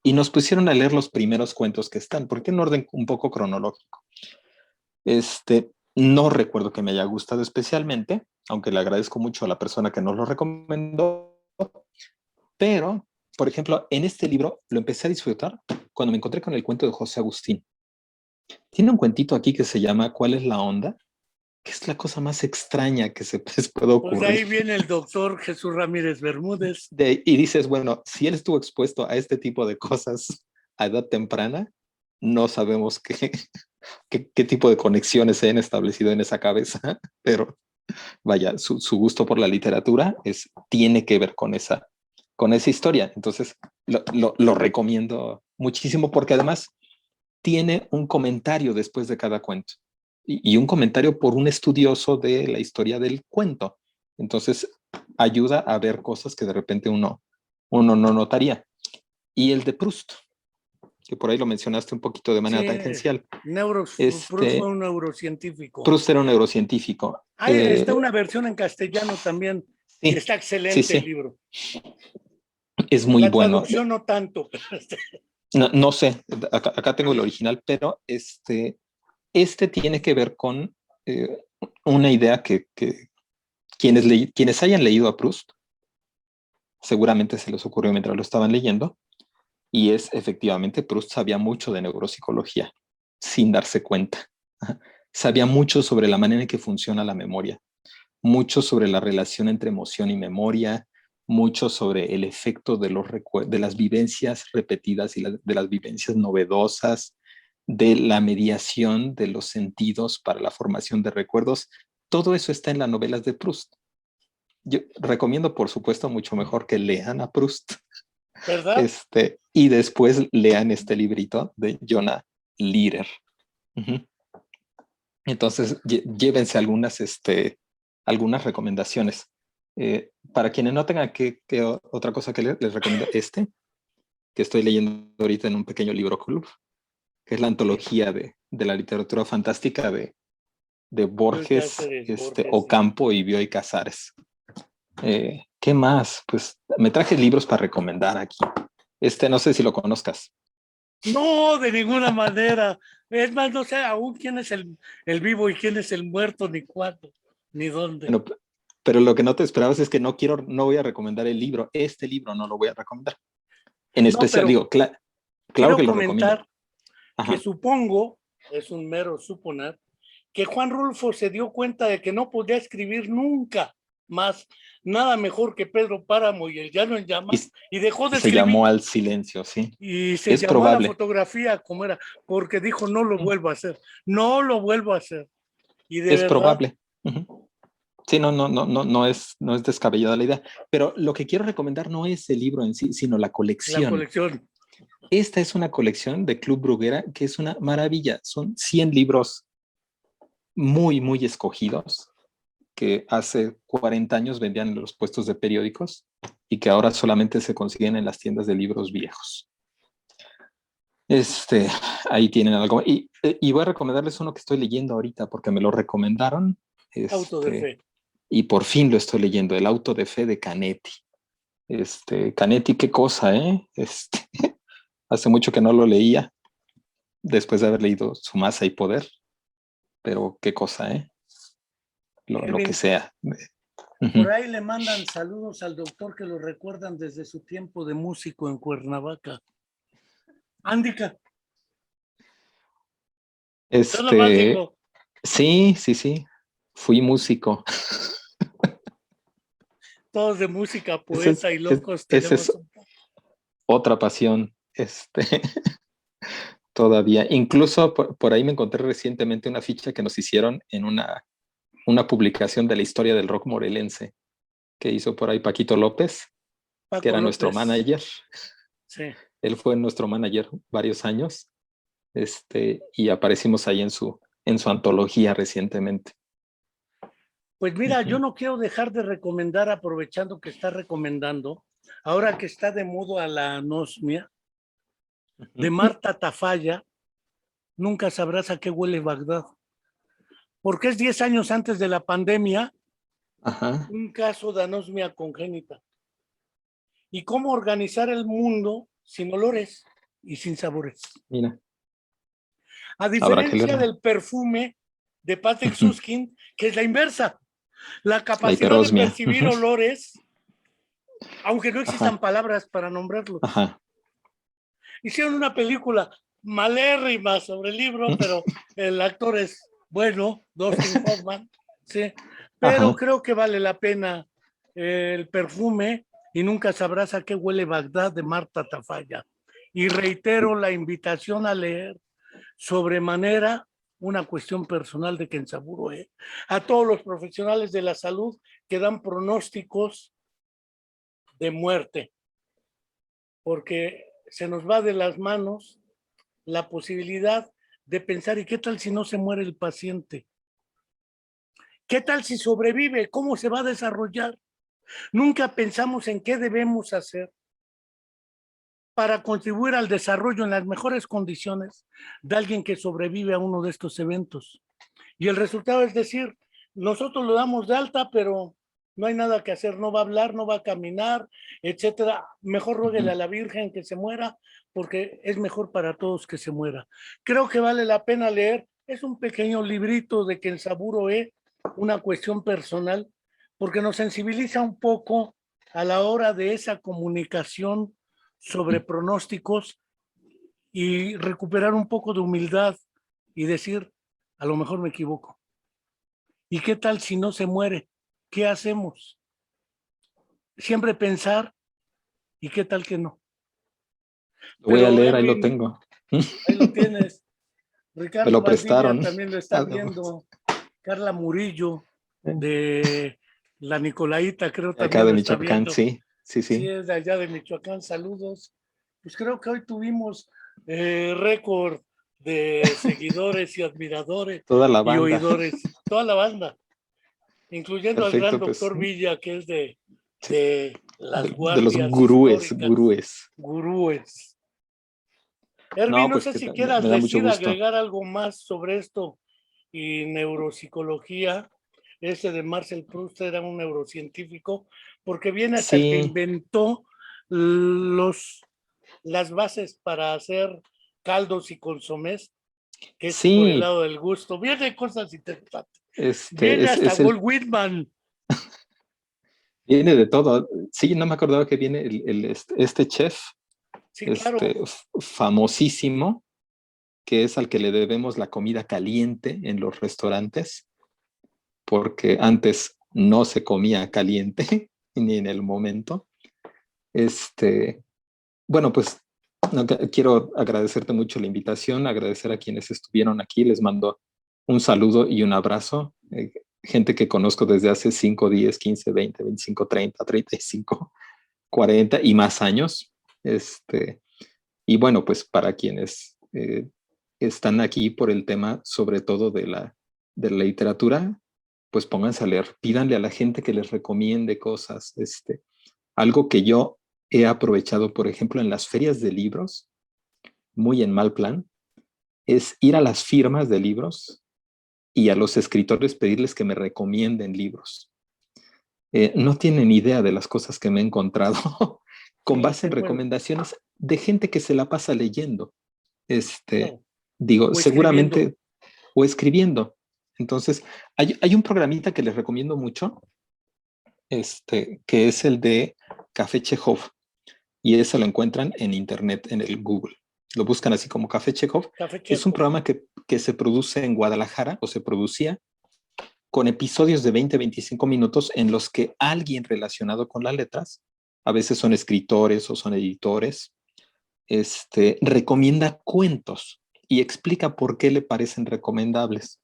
y nos pusieron a leer los primeros cuentos que están, porque en orden un poco cronológico. No recuerdo que me haya gustado especialmente, aunque le agradezco mucho a la persona que nos lo recomendó, pero, por ejemplo, en este libro lo empecé a disfrutar cuando me encontré con el cuento de José Agustín. Tiene un cuentito aquí que se llama ¿Cuál es la onda? Que es la cosa más extraña que se les puede Pues de ocurrir. ahí viene el doctor Jesús Ramírez Bermúdez. Y dices, bueno, si él estuvo expuesto a este tipo de cosas a edad temprana, no sabemos qué tipo de conexiones se han establecido en esa cabeza, pero vaya, su gusto por la literatura tiene que ver con esa historia. Entonces, lo recomiendo muchísimo porque además tiene un comentario después de cada cuento y un comentario por un estudioso de la historia del cuento. Entonces, ayuda a ver cosas que de repente uno no notaría. Y el de Proust, que por ahí lo mencionaste un poquito de manera Sí, tangencial. Proust fue Este, un neurocientífico. Proust era un neurocientífico. Está una versión en castellano también y Sí, está sí, excelente el sí, libro. es muy La bueno. traducción no tanto, pero No, no sé, acá tengo el original, pero tiene que ver con eh, una idea que quienes hayan leído a Proust, seguramente se les ocurrió mientras lo estaban leyendo, y es efectivamente, Proust sabía mucho de neuropsicología, sin darse cuenta. Sabía mucho sobre la manera en que funciona la memoria, mucho sobre la relación entre emoción y memoria, mucho sobre el efecto de las vivencias repetidas y de las vivencias novedosas, de la mediación de los sentidos para la formación de recuerdos. Todo eso está en las novelas de Proust. Yo recomiendo, por supuesto, mucho mejor que lean a Proust ¿verdad? Y después lean este librito de Jonah Lehrer. Uh-huh. Entonces, llévense algunas recomendaciones. Para quienes no tengan otra cosa que leer, les recomiendo que estoy leyendo ahorita en un pequeño libro club, que es la antología de la literatura fantástica de Borges, Borges, Ocampo y Bioy Casares. ¿Qué más? Pues me traje libros para recomendar aquí. No sé si lo conozcas. No, de ninguna manera. Es más, no sé aún quién es el vivo y quién es el muerto, ni cuándo, ni dónde. Bueno, pero lo que no te esperabas es que no voy a recomendar el libro. Este libro no lo voy a recomendar. En especial, digo, claro que lo recomiendo. Que supongo, es un mero suponer, que Juan Rulfo se dio cuenta de que no podía escribir nunca más nada mejor que Pedro Páramo y El Llano en Llamas, y dejó de escribir. Se llamó al silencio, sí. Y se llamó a la fotografía como era, porque dijo, no lo vuelvo a hacer, no lo vuelvo a hacer. Y de verdad, probable. Uh-huh. Sí, no es descabellada la idea. Pero lo que quiero recomendar no es el libro en sí, sino la colección. La colección. Esta es una colección de Club Bruguera que es una maravilla. Son 100 libros muy, muy escogidos que hace 40 años vendían en los puestos de periódicos y que ahora solamente se consiguen en las tiendas de libros viejos. Ahí tienen algo. Y voy a recomendarles uno que estoy leyendo ahorita porque me lo recomendaron. Auto de fe. Y por fin lo estoy leyendo, El auto de fe de Canetti. Canetti, qué cosa, ¿eh? Hace mucho que no lo leía, después de haber leído Su masa y poder, pero qué cosa, ¿eh? Lo que sea. Por ahí le mandan saludos al doctor que lo recuerdan desde su tiempo de músico en Cuernavaca. Andica. Sí. Fui músico. Todos de música, poeta y locos. Esa es otra pasión. Todavía. Incluso por ahí me encontré recientemente una ficha que nos hicieron en una publicación de la historia del rock morelense que hizo por ahí Paquito López, que era nuestro manager. Sí. Él fue nuestro manager varios años. Y aparecimos ahí en su antología recientemente. Pues mira, yo no quiero dejar de recomendar, aprovechando que está recomendando, ahora que está de moda la anosmia, de Marta Tafalla, Nunca sabrás a qué huele Bagdad. Porque es 10 años antes de la pandemia, un caso de anosmia congénita. Y cómo organizar el mundo sin olores y sin sabores. Mira. A diferencia del perfume de Patrick Süskind, que es la inversa. La capacidad de percibir olores, aunque no existan palabras para nombrarlos. Hicieron una película malérrima sobre el libro, pero el actor es bueno, Dustin Hoffman, sí. Pero creo que vale la pena el perfume y Nunca sabrás a qué huele Bagdad de Marta Tafalla. Y reitero la invitación a leer sobremanera una cuestión personal de Kenzaburo, a todos los profesionales de la salud que dan pronósticos de muerte, porque se nos va de las manos la posibilidad de pensar, ¿y qué tal si no se muere el paciente? ¿Qué tal si sobrevive? ¿Cómo se va a desarrollar? Nunca pensamos en qué debemos hacer para contribuir al desarrollo en las mejores condiciones de alguien que sobrevive a uno de estos eventos. Y el resultado es decir, nosotros lo damos de alta, pero no hay nada que hacer, no va a hablar, no va a caminar, etcétera. Mejor ruéguele a la Virgen que se muera, porque es mejor para todos que se muera. Creo que vale la pena leer. Es un pequeño librito de Kenzaburo, una cuestión personal, porque nos sensibiliza un poco a la hora de esa comunicación sobre pronósticos y recuperar un poco de humildad y decir, a lo mejor me equivoco. ¿Y qué tal si no se muere? ¿Qué hacemos? Siempre pensar, ¿y qué tal que no? Lo voy a leer, ahí lo tengo. Ahí lo tienes. Ricardo me lo prestaron. Valdivia también lo está viendo. Carla Murillo, de la Nicolaita, creo también acá de lo está Michoacán, viendo. sí. sí, Sí, sí. es de allá de Michoacán, saludos. Pues creo que hoy tuvimos récord de seguidores y admiradores Toda la y banda. oidores, toda la banda, incluyendo al gran Perfecto, pues doctor Villa, que es sí, de las de los guardias gurúes, históricas, gurúes. gurúes. Erwin, No, no pues sé que si quieras me da mucho decir, gusto. agregar algo más sobre esto y neuropsicología. Ese de Marcel Proust era un neurocientífico, porque viene hasta el que Sí, inventó las bases para hacer caldos y consomés, que es por el sí, lado del gusto. Viene cosas interesantes. este Viene es, hasta es el, Walt Whitman. viene de todo. Sí, no me acordaba que viene este chef, Sí, claro. famosísimo, que es al que le debemos la comida caliente en los restaurantes, porque antes no se comía caliente ni en el momento. Este, bueno, pues no, quiero agradecerte mucho la invitación, agradecer a quienes estuvieron aquí, les mando un saludo y un abrazo. Gente que conozco desde hace 5, 10, 15, 20, 25, 30, 35, 40 y más años. Y bueno, pues para quienes están aquí por el tema, sobre todo de la literatura, pues pónganse a leer, pídanle a la gente que les recomiende cosas. Algo que yo he aprovechado, por ejemplo, en las ferias de libros, muy en mal plan, es ir a las firmas de libros y a los escritores pedirles que me recomienden libros. No tienen idea de las cosas que me he encontrado con Sí, base qué en bueno. recomendaciones de gente que se la pasa leyendo. Este, Claro. digo, O escribiendo. seguramente, o escribiendo. Entonces, hay un programita que les recomiendo mucho, que es el de Café Chekhov, y eso lo encuentran en internet, en el Google. Lo buscan así como Café Chekhov. Café Es un Checo. programa que se produce en Guadalajara, o se producía, con episodios de 20, 25 minutos en los que alguien relacionado con las letras, a veces son escritores o son editores, recomienda cuentos y explica por qué le parecen recomendables.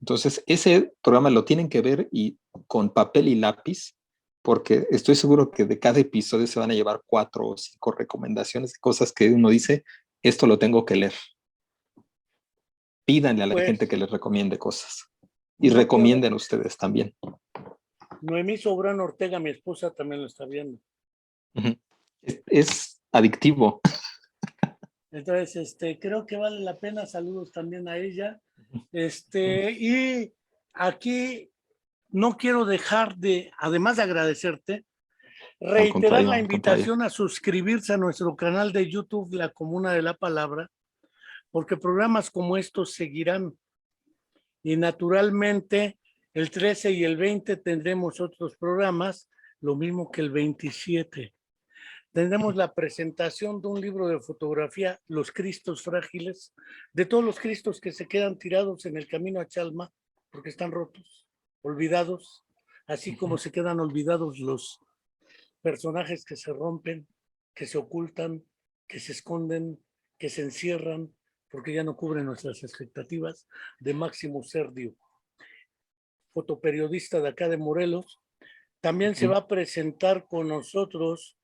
Entonces, ese programa lo tienen que ver y con papel y lápiz, porque estoy seguro que de cada episodio se van a llevar 4 o 5 recomendaciones de cosas que uno dice, esto lo tengo que leer. Pídanle a la gente Pues que les recomiende cosas y no quiero. recomienden ustedes también. Noemí Sobrano Ortega, mi esposa, también lo está viendo. Uh-huh. Es adictivo. Entonces, creo que vale la pena. Saludos también a ella. Y aquí no quiero dejar de, además de agradecerte, reiterar la Al contrario. invitación a suscribirse a nuestro canal de YouTube, La Comuna de la Palabra, porque programas como estos seguirán. Y naturalmente, el 13 y el 20 tendremos otros programas, lo mismo que el 27. Tendremos la presentación de un libro de fotografía, Los Cristos Frágiles, de todos los Cristos que se quedan tirados en el camino a Chalma, porque están rotos, olvidados, así como se quedan olvidados los personajes que se rompen, que se ocultan, que se esconden, que se encierran, porque ya no cubren nuestras expectativas, de Máximo Serdio, fotoperiodista de acá de Morelos. También se va a presentar con nosotros,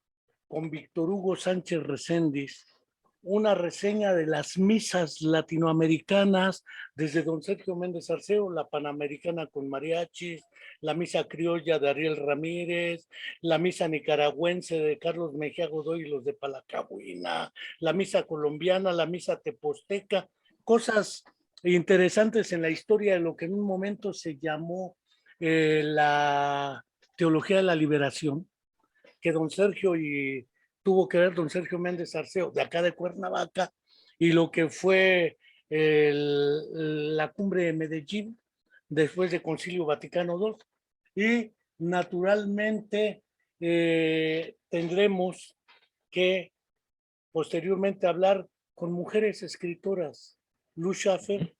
con Víctor Hugo Sánchez Reséndiz, una reseña de las misas latinoamericanas, desde don Sergio Méndez Arceo, la Panamericana con mariachis, la misa criolla de Ariel Ramírez, la misa nicaragüense de Carlos Mejía Godoy y los de Palacahuina, la misa colombiana, la misa teposteca, cosas interesantes en la historia de lo que en un momento se llamó la teología de la liberación, que don Sergio tuvo que ver don Sergio Méndez Arceo, de acá de Cuernavaca, y lo que fue la cumbre de Medellín, después del Concilio Vaticano II. Y naturalmente tendremos que posteriormente hablar con mujeres escritoras, Luz Schaffer,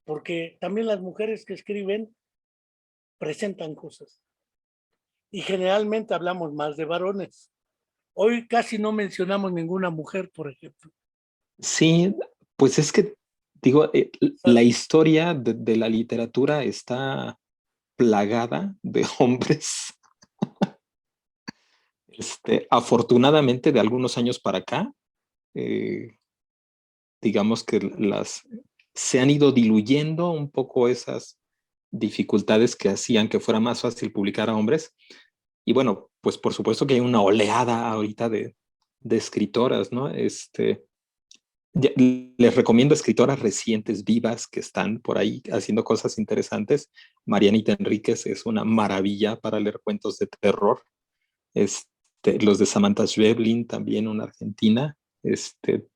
porque también las mujeres que escriben presentan cosas. Y generalmente hablamos más de varones. Hoy casi no mencionamos ninguna mujer, por ejemplo. Sí, pues es que, digo, la ¿Sabes? historia de la literatura está plagada de hombres. Afortunadamente, de algunos años para acá, digamos que se han ido diluyendo un poco esas dificultades que hacían que fuera más fácil publicar a hombres. Y bueno, pues por supuesto que hay una oleada ahorita de escritoras, ¿no? Les recomiendo escritoras recientes, vivas, que están por ahí haciendo cosas interesantes. Marianita Enríquez es una maravilla para leer cuentos de terror. Los de Samantha Schweblin, también una argentina,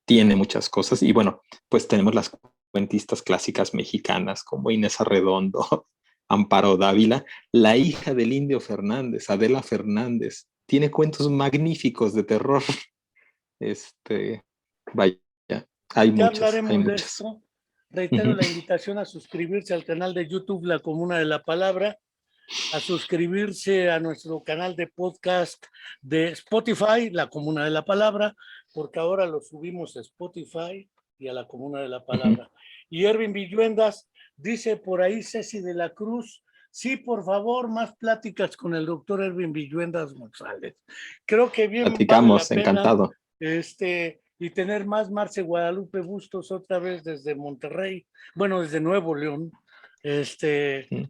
tiene muchas cosas. Y bueno, pues tenemos las cuentistas clásicas mexicanas como Inés Arredondo, Amparo Dávila, la hija del Indio Fernández, Adela Fernández, tiene cuentos magníficos de terror. Vaya, hay Ya muchas, hay hablaremos de muchas. esto. Reitero la invitación a suscribirse al canal de YouTube La Comuna de la Palabra, a suscribirse a nuestro canal de podcast de Spotify, La Comuna de la Palabra, porque ahora lo subimos a Spotify y a La Comuna de la Palabra. Y Ervin Villuendas dice por ahí Ceci de la Cruz, sí, por favor, más pláticas con el doctor Ervin Villuendas González. Creo que bien vale la Platicamos, pena encantado. y tener más Marce Guadalupe Bustos otra vez desde Monterrey, bueno, desde Nuevo León.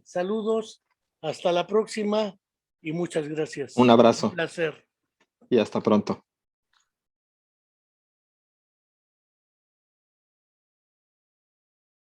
Saludos, hasta la próxima y muchas gracias. Un Un abrazo placer. y hasta pronto.